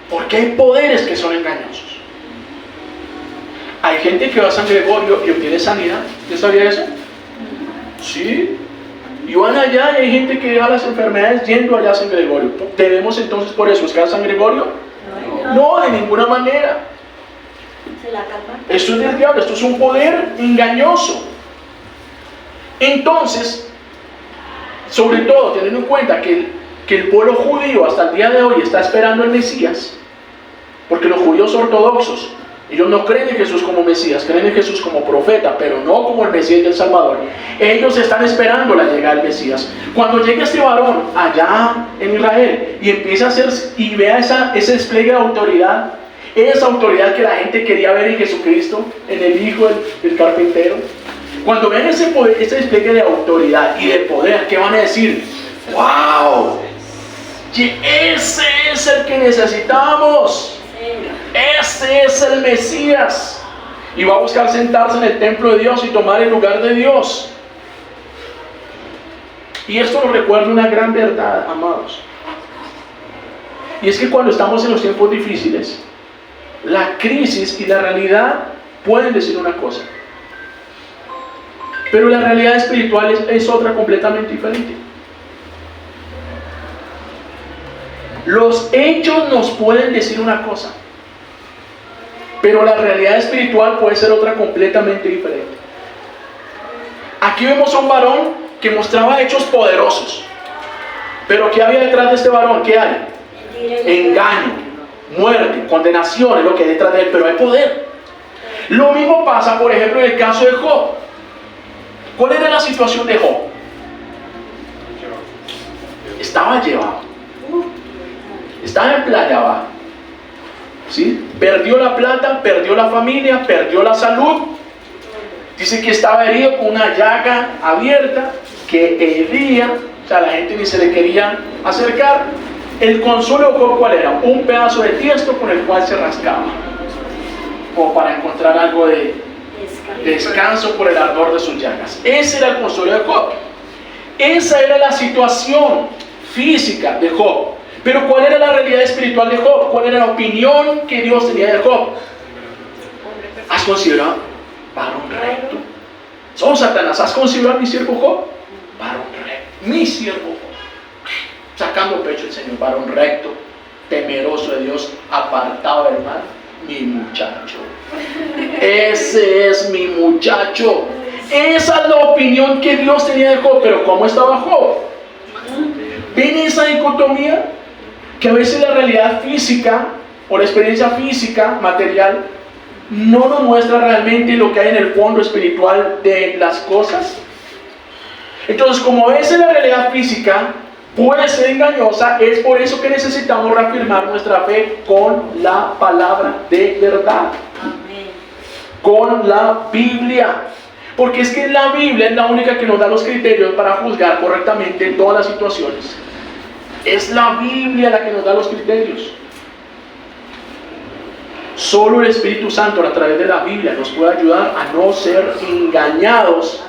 Porque hay poderes que son engañosos. Hay gente que va a San Gregorio y obtiene sanidad. ¿Usted sabía eso? Sí. Y van allá y hay gente que deja las enfermedades yendo allá a San Gregorio. ¿Debemos entonces por eso buscar a San Gregorio? No, de ninguna manera. Esto es del diablo, esto es un poder engañoso. Entonces, sobre todo teniendo en cuenta que el pueblo judío hasta el día de hoy está esperando el Mesías, porque los judíos ortodoxos, ellos no creen en Jesús como Mesías, creen en Jesús como profeta, pero no como el Mesías del Salvador. Ellos están esperando la llegada del Mesías. Cuando llegue este varón allá en Israel y empiece a hacer y vea ese despliegue de autoridad, esa autoridad que la gente quería ver en Jesucristo, en el Hijo del carpintero, cuando vean ese poder, ese despliegue de autoridad y de poder, ¿qué van a decir? ¡Wow! Ese es el que necesitamos. Ese es el Mesías. Y va a buscar sentarse en el templo de Dios y tomar el lugar de Dios. Y esto nos recuerda una gran verdad, amados. Y es que cuando estamos en los tiempos difíciles, la crisis y la realidad pueden decir una cosa, pero la realidad espiritual es otra completamente diferente. Los hechos nos pueden decir una cosa, pero la realidad espiritual puede ser otra completamente diferente. Aquí vemos a un varón que mostraba hechos poderosos, pero ¿qué había detrás de este varón? ¿Qué hay? Engaño, muerte, condenación es lo que hay detrás de él, pero hay poder. Lo mismo pasa, por ejemplo, en el caso de Job. ¿Cuál era la situación de Job? Estaba llevado. Estaba en playa abajo. ¿Sí? Perdió la plata, perdió la familia, perdió la salud. Dice que estaba herido con una llaga abierta que hería, o sea, la gente ni se le quería acercar. El consuelo de Job, ¿cuál era? Un pedazo de tiesto con el cual se rascaba, como para encontrar algo de descanso por el ardor de sus llagas. Ese era el consuelo de Job. Esa era la situación física de Job. Pero ¿cuál era la realidad espiritual de Job? ¿Cuál era la opinión que Dios tenía de Job? ¿Has considerado? Varón recto. Oh, Satanás, ¿has considerado a mi siervo Job? Varón recto. Mi siervo Job. Sacando pecho el Señor, varón recto, temeroso de Dios, apartado del mal. Mi muchacho. Ese es mi muchacho. Esa es la opinión que Dios tenía de Job. Pero ¿cómo estaba Job? ¿Ven esa dicotomía? Que a veces la realidad física o la experiencia física, material, no nos muestra realmente lo que hay en el fondo espiritual de las cosas. Entonces, como a veces la realidad física puede ser engañosa, es por eso que necesitamos reafirmar nuestra fe con la palabra de verdad. Amén. Con la Biblia. Porque es que la Biblia es la única que nos da los criterios para juzgar correctamente todas las situaciones. Es la Biblia la que nos da los criterios. Solo el Espíritu Santo a través de la Biblia nos puede ayudar a no ser engañados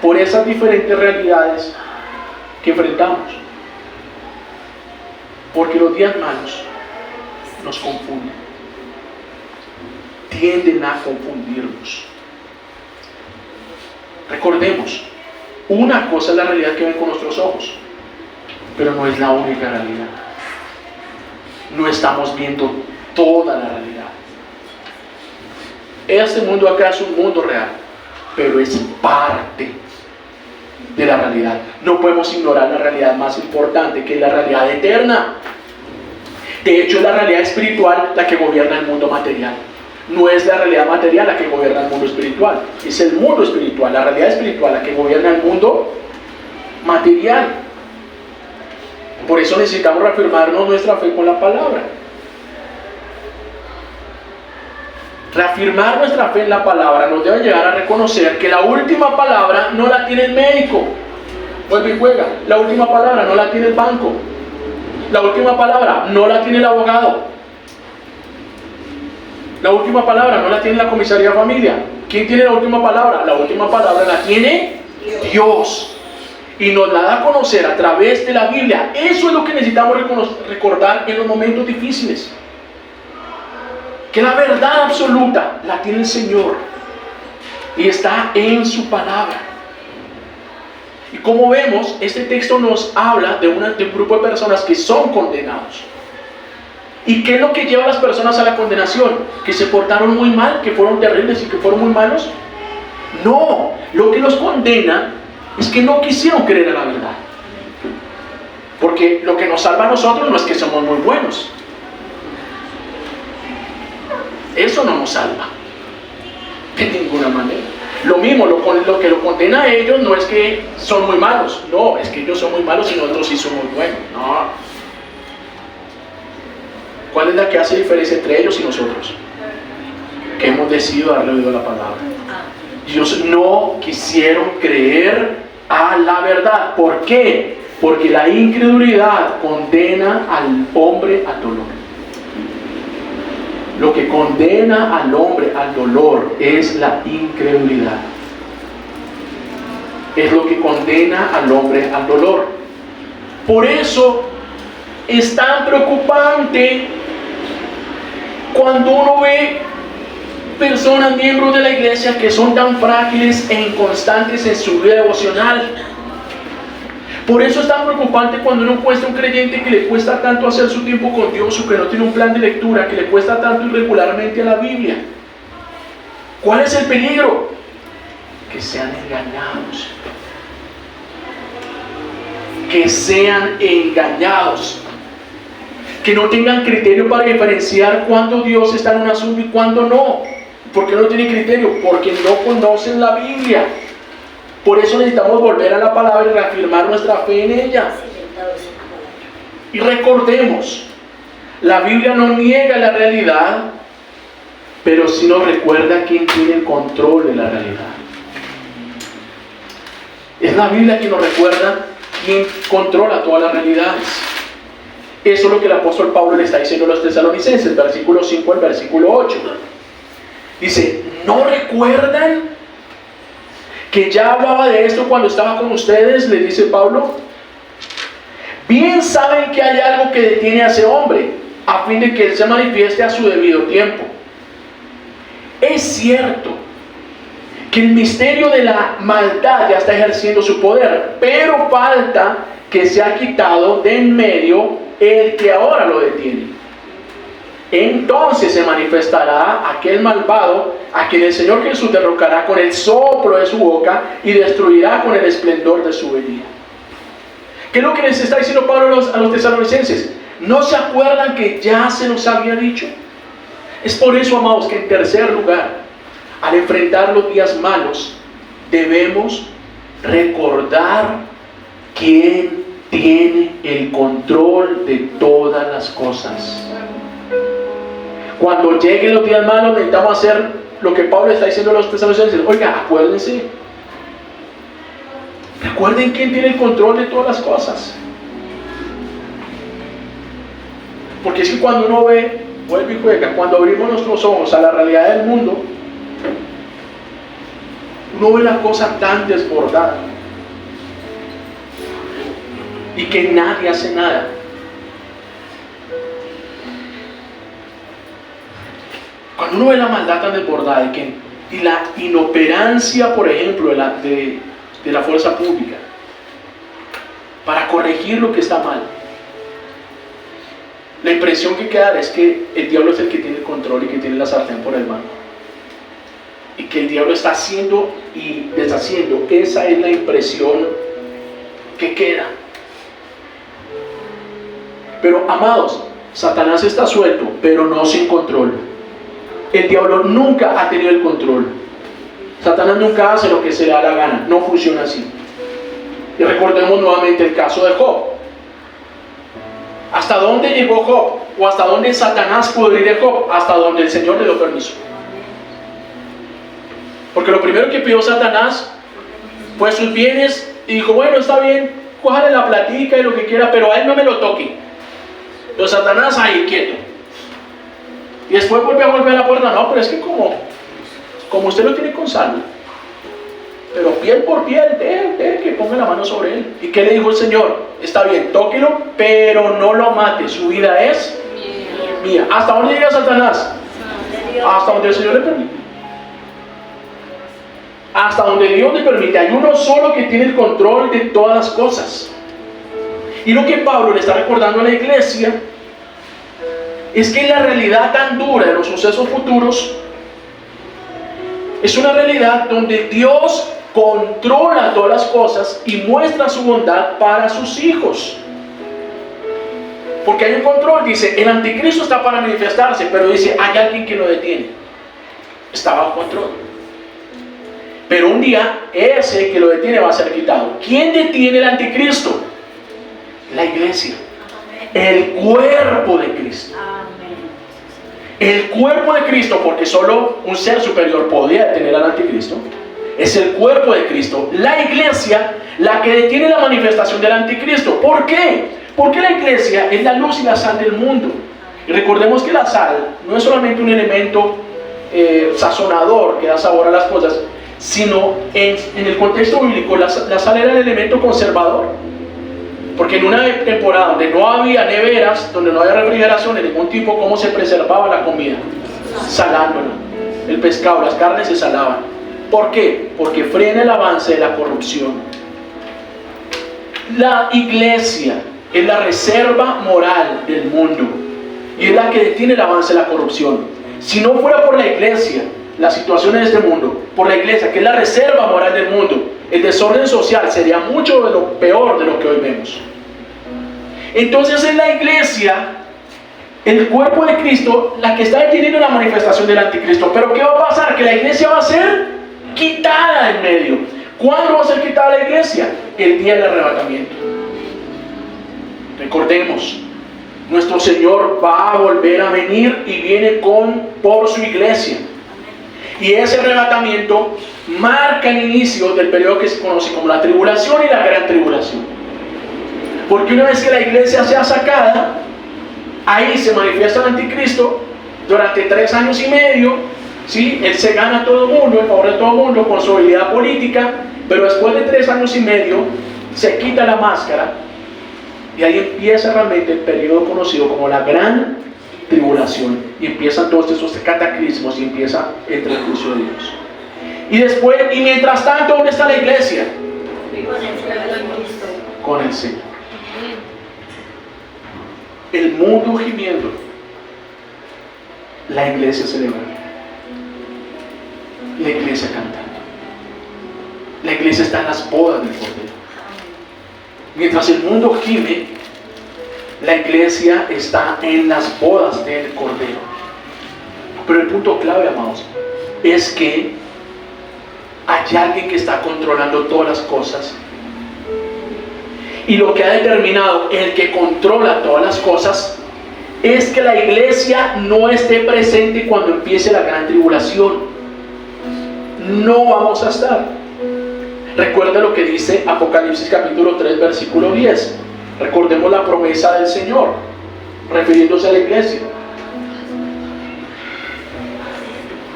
por esas diferentes realidades que enfrentamos. Porque los días malos nos confunden, tienden a confundirnos. Recordemos, una cosa es la realidad que ven con nuestros ojos, pero no es la única realidad. No estamos viendo toda la realidad. Este mundo acá es un mundo real, pero es parte de la realidad. No podemos ignorar la realidad más importante, que es la realidad eterna. De hecho, es la realidad espiritual la que gobierna el mundo material. No es la realidad material la que gobierna el mundo espiritual. Es el mundo espiritual, la realidad espiritual la que gobierna el mundo material. Por eso necesitamos reafirmarnos nuestra fe con la palabra. Reafirmar nuestra fe en la palabra nos debe llevar a reconocer que la última palabra no la tiene el médico. Vuelve y juega. La última palabra no la tiene el banco. La última palabra no la tiene el abogado. La última palabra no la tiene la comisaría de familia. ¿Quién tiene la última palabra? La última palabra la tiene Dios. Y nos la da a conocer a través de la Biblia. Eso es lo que necesitamos recordar en los momentos difíciles. Que la verdad absoluta la tiene el Señor. Y está en su palabra. Y como vemos, este texto nos habla de un grupo de personas que son condenados. ¿Y qué es lo que lleva a las personas a la condenación? ¿Que se portaron muy mal? ¿Que fueron terribles y que fueron muy malos? No, lo que los condena es que no quisieron creer en la verdad. Porque lo que nos salva a nosotros no es que somos muy buenos. Eso no nos salva de ninguna manera. Lo mismo, lo que lo condena a ellos no es que son muy malos. No, es que ellos son muy malos y nosotros sí somos buenos. No. ¿Cuál es la que hace diferencia entre ellos y nosotros? Que hemos decidido darle oído a la palabra. Ellos no quisieron creer a la verdad. ¿Por qué? Porque la incredulidad condena al hombre al dolor. Lo que condena al hombre al dolor es la incredulidad. Es lo que condena al hombre al dolor. Por eso es tan preocupante cuando uno ve personas, miembros de la iglesia, que son tan frágiles e inconstantes en su vida devocional. Por eso es tan preocupante cuando uno encuentra un creyente que le cuesta tanto hacer su tiempo con Dios, o que no tiene un plan de lectura, que le cuesta tanto ir regularmente a la Biblia. ¿Cuál es el peligro? Que sean engañados. Que sean engañados. Que no tengan criterio para diferenciar cuándo Dios está en un asunto y cuándo no. ¿Por qué no tienen criterio? Porque no conocen la Biblia. Por eso necesitamos volver a la palabra y reafirmar nuestra fe en ella. Y recordemos, la Biblia no niega la realidad, pero sí nos recuerda quién tiene el control de la realidad. Es la Biblia que nos recuerda quién controla todas las realidades. Eso es lo que el apóstol Pablo le está diciendo a los tesalonicenses, versículo 5 al versículo 8. Dice, ¿no recuerdan que ya hablaba de esto cuando estaba con ustedes? Le dice Pablo. Bien saben que hay algo que detiene a ese hombre, a fin de que él se manifieste a su debido tiempo. Es cierto que el misterio de la maldad ya está ejerciendo su poder, pero falta que se ha quitado de en medio el que ahora lo detiene. Entonces se manifestará aquel malvado a quien el Señor Jesús derrocará con el soplo de su boca y destruirá con el esplendor de su venida. ¿Qué es lo que les está diciendo Pablo a los tesalonicenses? ¿No se acuerdan que ya se los había dicho? Es por eso, amados, que en tercer lugar, al enfrentar los días malos, debemos recordar quién tiene el control de todas las cosas. Cuando lleguen los días malos, necesitamos hacer lo que Pablo está diciendo a los tesalonicenses. Oiga, acuérdense. Recuerden quién tiene el control de todas las cosas. Porque es que cuando uno ve, vuelve y juega, cuando abrimos nuestros ojos a la realidad del mundo, uno ve la cosa tan desbordada y que nadie hace nada. Cuando uno ve la maldad tan desbordada y la inoperancia, por ejemplo, de la fuerza pública para corregir lo que está mal, la impresión que queda es que el diablo es el que tiene el control y que tiene la sartén por el mango, y que el diablo está haciendo y deshaciendo. Esa es la impresión que queda. Pero amados, Satanás está suelto, pero no sin control. El diablo nunca ha tenido el control. Satanás nunca hace lo que se le da la gana, no funciona así. Y recordemos nuevamente el caso de Job. ¿Hasta dónde llegó Job? ¿O hasta dónde Satanás pudo ir de Job? Hasta donde el Señor le dio permiso. Porque lo primero que pidió Satanás fue sus bienes y dijo, bueno, está bien, cójale la platica y lo que quiera, pero a él no me lo toque. Entonces Satanás ahí quieto. Y después volvió a golpear la puerta. No, pero es que como usted lo tiene con salvo, pero piel por piel, deje que ponga la mano sobre él. ¿Y qué le dijo el Señor? Está bien, tóquelo, pero no lo mate, su vida es mía. ¿Hasta dónde llega Satanás? Hasta donde el Señor le permite. Hasta donde Dios le permite. Hay uno solo que tiene el control de todas las cosas. Y lo que Pablo le está recordando a la iglesia es que la realidad tan dura de los sucesos futuros es una realidad donde Dios controla todas las cosas y muestra su bondad para sus hijos. Porque hay un control. Dice, el anticristo está para manifestarse, pero dice, hay alguien que lo detiene. Está bajo control. Pero un día ese que lo detiene va a ser quitado. ¿Quién detiene el anticristo? La iglesia. El cuerpo de Cristo. El cuerpo de Cristo, porque solo un ser superior podía detener al anticristo, es el cuerpo de Cristo, la iglesia, la que detiene la manifestación del anticristo. ¿Por qué? Porque la iglesia es la luz y la sal del mundo. Y recordemos que la sal no es solamente un elemento sazonador que da sabor a las cosas, sino en el contexto bíblico la sal era el elemento conservador. Porque en una temporada donde no había neveras, donde no había refrigeración de ningún tipo, ¿cómo se preservaba la comida? Salándola. El pescado, las carnes se salaban. ¿Por qué? Porque frena el avance de la corrupción. La iglesia es la reserva moral del mundo y es la que detiene el avance de la corrupción. Si no fuera por la iglesia, la situación en este mundo, por la iglesia, que es la reserva moral del mundo, el desorden social sería mucho de lo peor de lo que hoy vemos. Entonces es la iglesia, el cuerpo de Cristo, la que está deteniendo la manifestación del anticristo. Pero ¿qué va a pasar? Que la iglesia va a ser quitada en medio. ¿Cuándo va a ser quitada la iglesia? El día del arrebatamiento. Recordemos, nuestro Señor va a volver a venir y viene por su iglesia. Y ese arrebatamiento marca el inicio del periodo que se conoce como la tribulación y la gran tribulación. Porque una vez que la iglesia sea sacada, ahí se manifiesta el anticristo durante 3 años y medio, ¿sí? Él se gana a todo el mundo, en favor de todo el mundo, con su habilidad política, pero después de 3 años y medio se quita la máscara y ahí empieza realmente el periodo conocido como la gran tribulación, y empiezan todos esos cataclismos y empieza el juicio de Dios. Y después, y mientras tanto, ¿dónde está la iglesia? Con el Señor. El mundo gimiendo, la iglesia celebrando, la iglesia cantando, la iglesia está en las bodas del Cordero. Mientras el mundo gime, la iglesia está en las bodas del Cordero. Pero el punto clave, amados, es que hay alguien que está controlando todas las cosas. Y lo que ha determinado el que controla todas las cosas es que la iglesia no esté presente cuando empiece la gran tribulación. no vamos a estar. Recuerda lo que dice Apocalipsis capítulo 3 versículo 10. Recordemos la promesa del Señor, refiriéndose a la iglesia.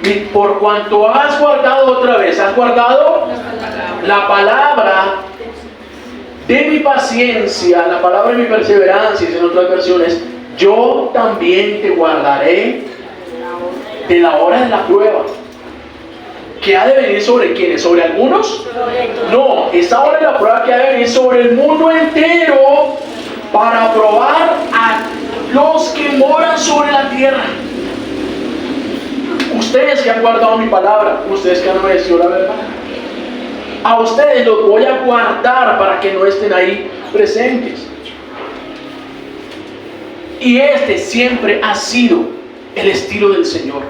Y por cuanto has guardado otra vez, has guardado la palabra de mi paciencia, la palabra de mi perseverancia, en otras versiones, yo también te guardaré de la hora de la prueba. ¿Que ha de venir sobre quiénes? ¿Sobre algunos? No, esa hora de la prueba que ha de venir sobre el mundo entero para probar a los que moran sobre la tierra. Ustedes que han guardado mi palabra, ustedes que han obedecido la verdad, a ustedes los voy a guardar para que no estén ahí presentes. Y este siempre ha sido el estilo del Señor.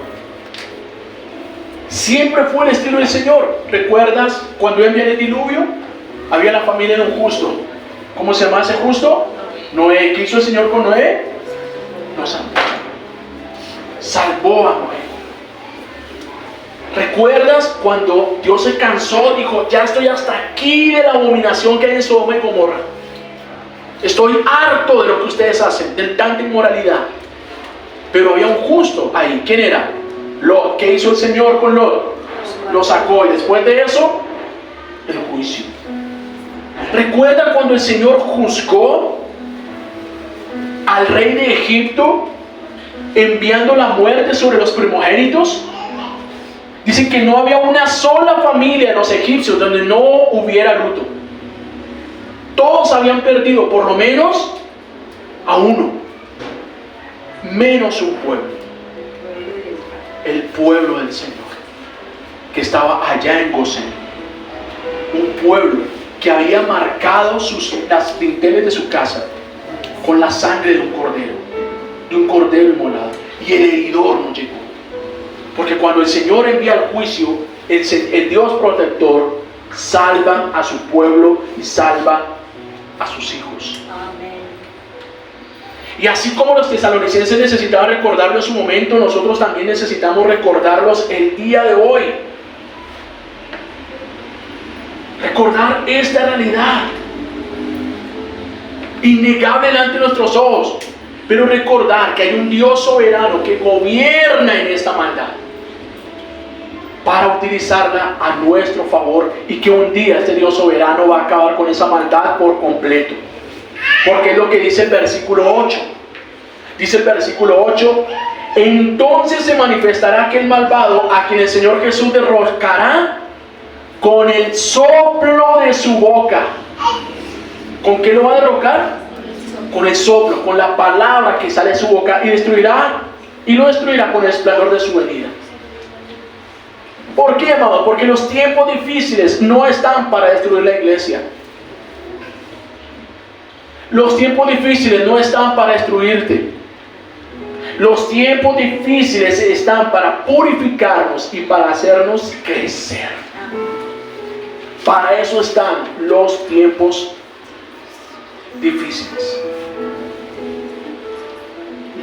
Siempre fue el estilo del Señor. ¿Recuerdas cuando envió el diluvio? Había la familia de un justo. ¿Cómo se llama ese justo? Noé. ¿Qué hizo el Señor con Noé? Lo salvó. Salvó a Noé. ¿Recuerdas cuando Dios se cansó? Dijo, ya estoy hasta aquí de la abominación que hay en Sodoma y Gomorra. Estoy harto de lo que ustedes hacen, de tanta inmoralidad. Pero había un justo ahí. ¿Quién era? Lot. ¿Qué hizo el Señor con Lot? Lo sacó, y después de eso, el juicio. ¿Recuerda cuando el Señor juzgó al rey de Egipto, enviando la muerte sobre los primogénitos? Dicen que no había una sola familia de los egipcios donde no hubiera luto. Todos habían perdido por lo menos a uno, menos un pueblo, el pueblo del Señor, que estaba allá en Gosén. Un pueblo que había marcado las dinteles de su casa con la sangre de un cordero inmolado, y el heridor no llegó. Porque cuando el Señor envía el juicio, el Dios protector salva a su pueblo y salva a sus hijos. Amén. Y así como los tesalonicenses necesitaban recordarlo en su momento, nosotros también necesitamos recordarlos el día de hoy. Recordar esta realidad innegable delante de nuestros ojos, pero recordar que hay un Dios soberano que gobierna en esta maldad para utilizarla a nuestro favor, y que un día este Dios soberano va a acabar con esa maldad por completo. Porque es lo que dice el versículo 8. Dice el versículo 8: entonces se manifestará aquel malvado a quien el Señor Jesús derrocará con el soplo de su boca. ¿Con qué lo va a derrocar? Con el soplo, con la palabra que sale de su boca, y lo destruirá con el esplendor de su venida. ¿Por qué, amado? Porque los tiempos difíciles no están para destruir la iglesia. Los tiempos difíciles no están para destruirte. Los tiempos difíciles están para purificarnos y para hacernos crecer. Para eso están los tiempos difíciles.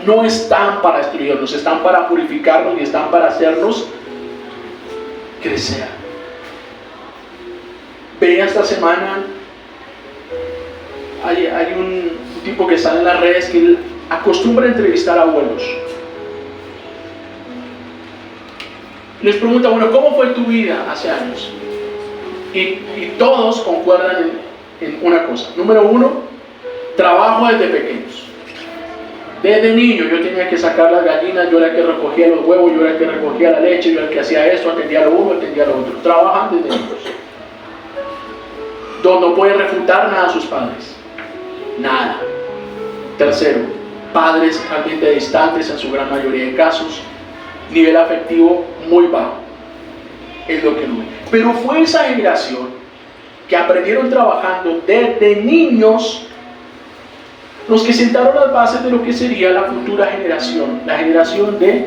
No están para destruirnos, están para purificarnos y están para hacernos crecer. Veía esta semana, hay un tipo que sale en las redes que él acostumbra a entrevistar a abuelos. Les pregunta, bueno, ¿cómo fue tu vida hace años? Y todos concuerdan en una cosa. Número uno, trabajo desde pequeños. Desde niño yo tenía que sacar las gallinas, yo era el que recogía los huevos, yo era el que recogía la leche, yo era el que hacía esto, atendía lo uno, atendía lo otro. Trabajan desde niños. No pueden refutar nada a sus padres. Nada. Tercero, padres realmente distantes en su gran mayoría de casos. Nivel afectivo muy bajo. Es lo que no hay. Pero fue esa generación que aprendieron trabajando desde niños los que sentaron las bases de lo que sería la futura generación, la generación de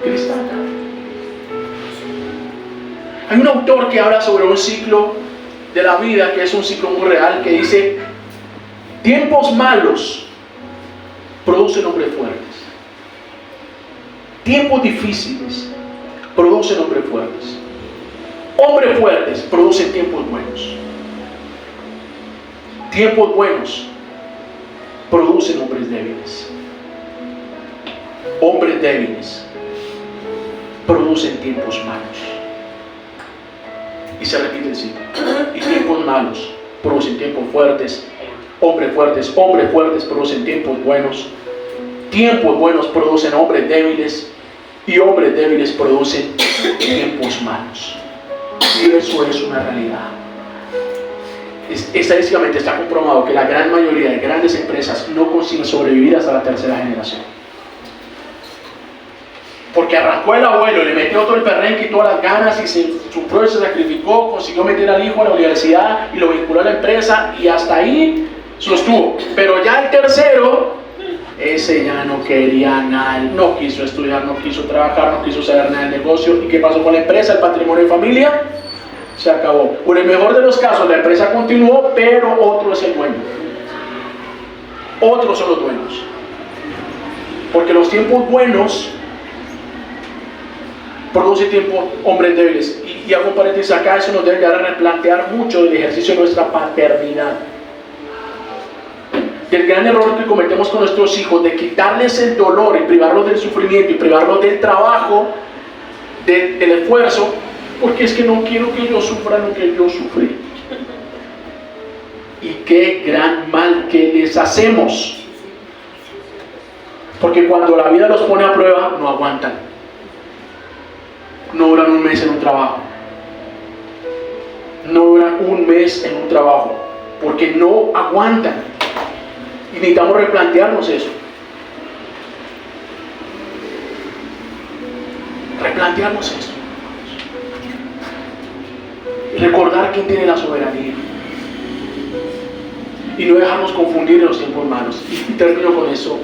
cristiana. Hay un autor que habla sobre un ciclo de la vida que es un ciclo muy real, que dice: tiempos malos producen hombres fuertes, tiempos difíciles producen hombres fuertes. Hombres fuertes producen tiempos buenos. Tiempos buenos producen hombres débiles. Hombres débiles producen tiempos malos. Y se repite el ciclo. Y tiempos malos producen tiempos fuertes. Hombres fuertes producen tiempos buenos. Tiempos buenos producen hombres débiles. Y hombres débiles producen tiempos malos. Y eso es una realidad. Estadísticamente está comprobado que la gran mayoría de grandes empresas no consiguen sobrevivir hasta la tercera generación. Porque arrancó el abuelo, le metió todo el perrenque y todas las ganas y se sufrió y se sacrificó, consiguió meter al hijo a la universidad y lo vinculó a la empresa y hasta ahí sostuvo. Pero ya el tercero, ese ya no quería nada, no quiso estudiar, no quiso trabajar, no quiso saber nada del negocio. ¿Y qué pasó con la empresa, el patrimonio de familia? Se acabó. Por el mejor de los casos, la empresa continuó, pero otro es el dueño. Otros son los dueños. Porque los tiempos buenos producen tiempos hombres débiles. Y hago un paréntesis acá, eso nos debe llevar a replantear mucho del ejercicio de nuestra paternidad. Del gran error que cometemos con nuestros hijos, de quitarles el dolor y privarlos del sufrimiento y privarlos del trabajo, del esfuerzo, porque es que no quiero que ellos sufran lo que yo sufrí. Y qué gran mal que les hacemos. Porque cuando la vida los pone a prueba, no aguantan. No duran un mes en un trabajo. No duran un mes en un trabajo. Porque no aguantan. Y necesitamos replantearnos eso. Replantearnos eso. Recordar quién tiene la soberanía. Y no dejarnos confundir en los tiempos malos. Y termino con eso.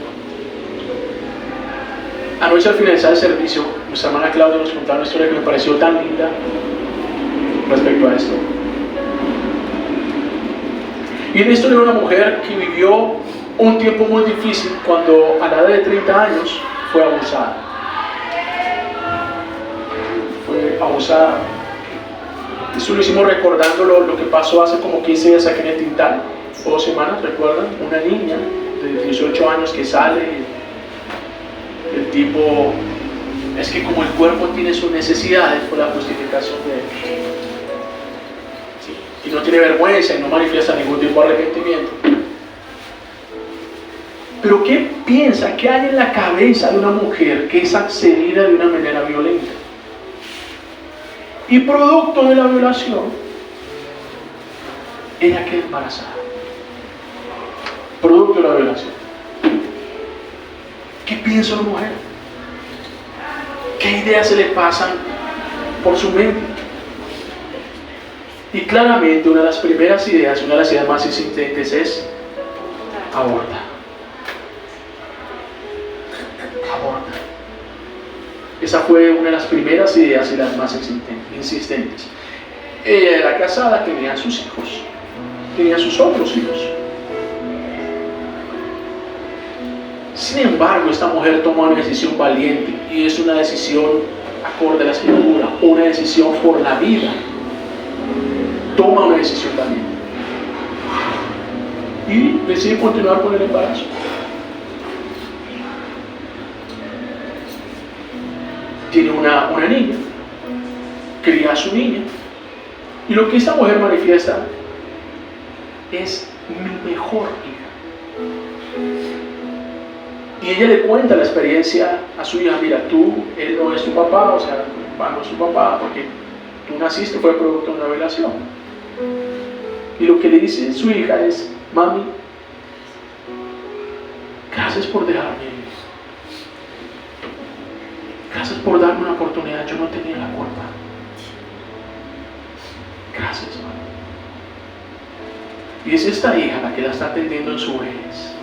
Anoche al finalizar el servicio, nuestra hermana Claudia nos contaba una historia que me pareció tan linda respecto a esto. Y en la historia de una mujer que vivió un tiempo muy difícil cuando a la edad de 30 años fue abusada. Fue abusada. Esto lo hicimos recordando lo que pasó hace como 15 días aquí en el Tintal, o 2 semanas, ¿recuerdan? Una niña de 18 años que sale, el tipo, es que como el cuerpo tiene sus necesidades, fue la justificación de él. Sí. Y no tiene vergüenza y no manifiesta ningún tipo de arrepentimiento. Pero ¿qué piensa? ¿Qué hay en la cabeza de una mujer que es accedida de una manera violenta? Y producto de la violación, ella queda embarazada. Producto de la violación. ¿Qué piensa la mujer? ¿Qué ideas se le pasan por su mente? Y claramente una de las primeras ideas, una de las ideas más insistentes es aborta. Aborta. Esa fue una de las primeras ideas y las más insistentes. Ella era casada, tenía sus hijos, tenía sus otros hijos. Sin embargo, esta mujer toma una decisión valiente y es una decisión acorde a la Escritura, una decisión por la vida. Toma una decisión valiente y decide continuar con el embarazo. Tiene una niña, cría a su niña, y lo que esta mujer manifiesta es mi mejor hija. Y ella le cuenta la experiencia a su hija: mira, él no es tu papá, o sea, tu papá no es tu papá, porque tú naciste, fue producto de una violación. Y lo que le dice su hija es: mami, gracias por dejarme vivir. Gracias por darme una oportunidad, yo no tenía la culpa. Gracias, mami. Y es esta hija la que la está atendiendo en su vejez.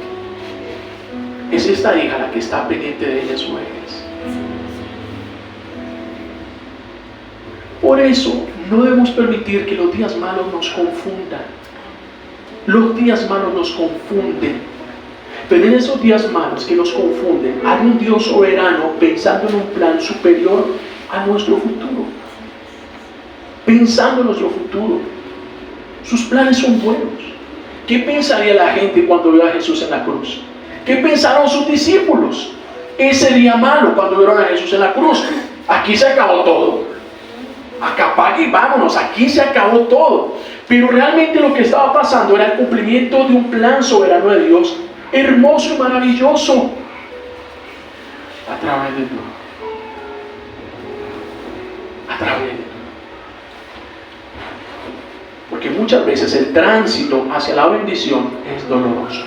Es esta hija la que está pendiente de ella en su vejez. Por eso no debemos permitir que los días malos nos confundan. Los días malos nos confunden. Pero en esos días malos que nos confunden, hay un Dios soberano pensando en un plan superior a nuestro futuro. pensando en nuestro futuro. Sus planes son buenos. ¿Qué pensaría la gente cuando vio a Jesús en la cruz? ¿Qué pensaron sus discípulos ese día malo cuando vieron a Jesús en la cruz? Aquí se acabó todo. Acá apague y vámonos, aquí se acabó todo. Pero realmente lo que estaba pasando era el cumplimiento de un plan soberano de Dios, hermoso y maravilloso, a través de tú. A través de tú. Porque muchas veces el tránsito hacia la bendición es doloroso.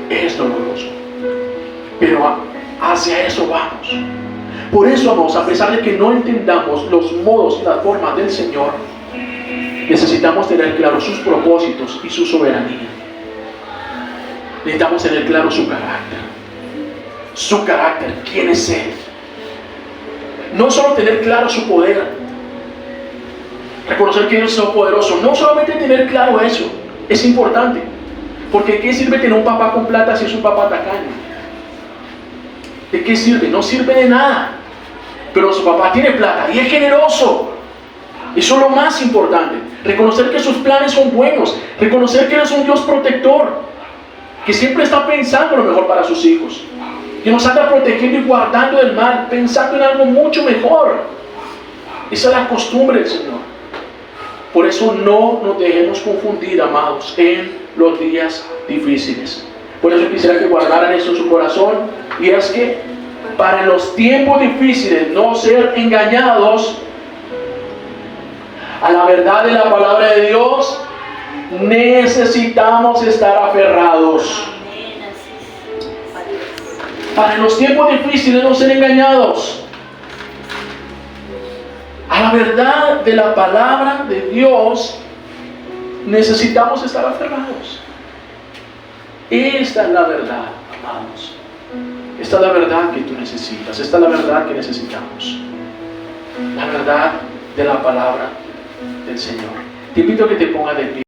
Es doloroso. Pero hacia eso vamos. Por eso, amados, a pesar de que no entendamos los modos y las formas del Señor, necesitamos tener claros sus propósitos y su soberanía. Necesitamos tener claro su carácter. Su carácter, quién es Él. No solo tener claro su poder, reconocer que Dios es poderoso. No solamente tener claro eso, es importante. Porque ¿de qué sirve tener un papá con plata si es un papá tacaño? ¿De qué sirve? No sirve de nada. Pero su papá tiene plata y es generoso. Eso es lo más importante. Reconocer que sus planes son buenos. Reconocer que Él es un Dios protector, que siempre está pensando lo mejor para sus hijos, que nos anda protegiendo y guardando del mal, pensando en algo mucho mejor. Esa es la costumbre del Señor. Por eso no nos dejemos confundir, amados, en los días difíciles. Por eso quisiera que guardaran eso en su corazón. Y es que para los tiempos difíciles no ser engañados a la verdad de la palabra de Dios, necesitamos estar aferrados. Para los tiempos difíciles no ser engañados a la verdad de la palabra de Dios, necesitamos estar aferrados. Esta es la verdad, amados. Esta es la verdad que tú necesitas. Esta es la verdad que necesitamos. La verdad de la palabra del Señor. Te invito a que te pongas de pie.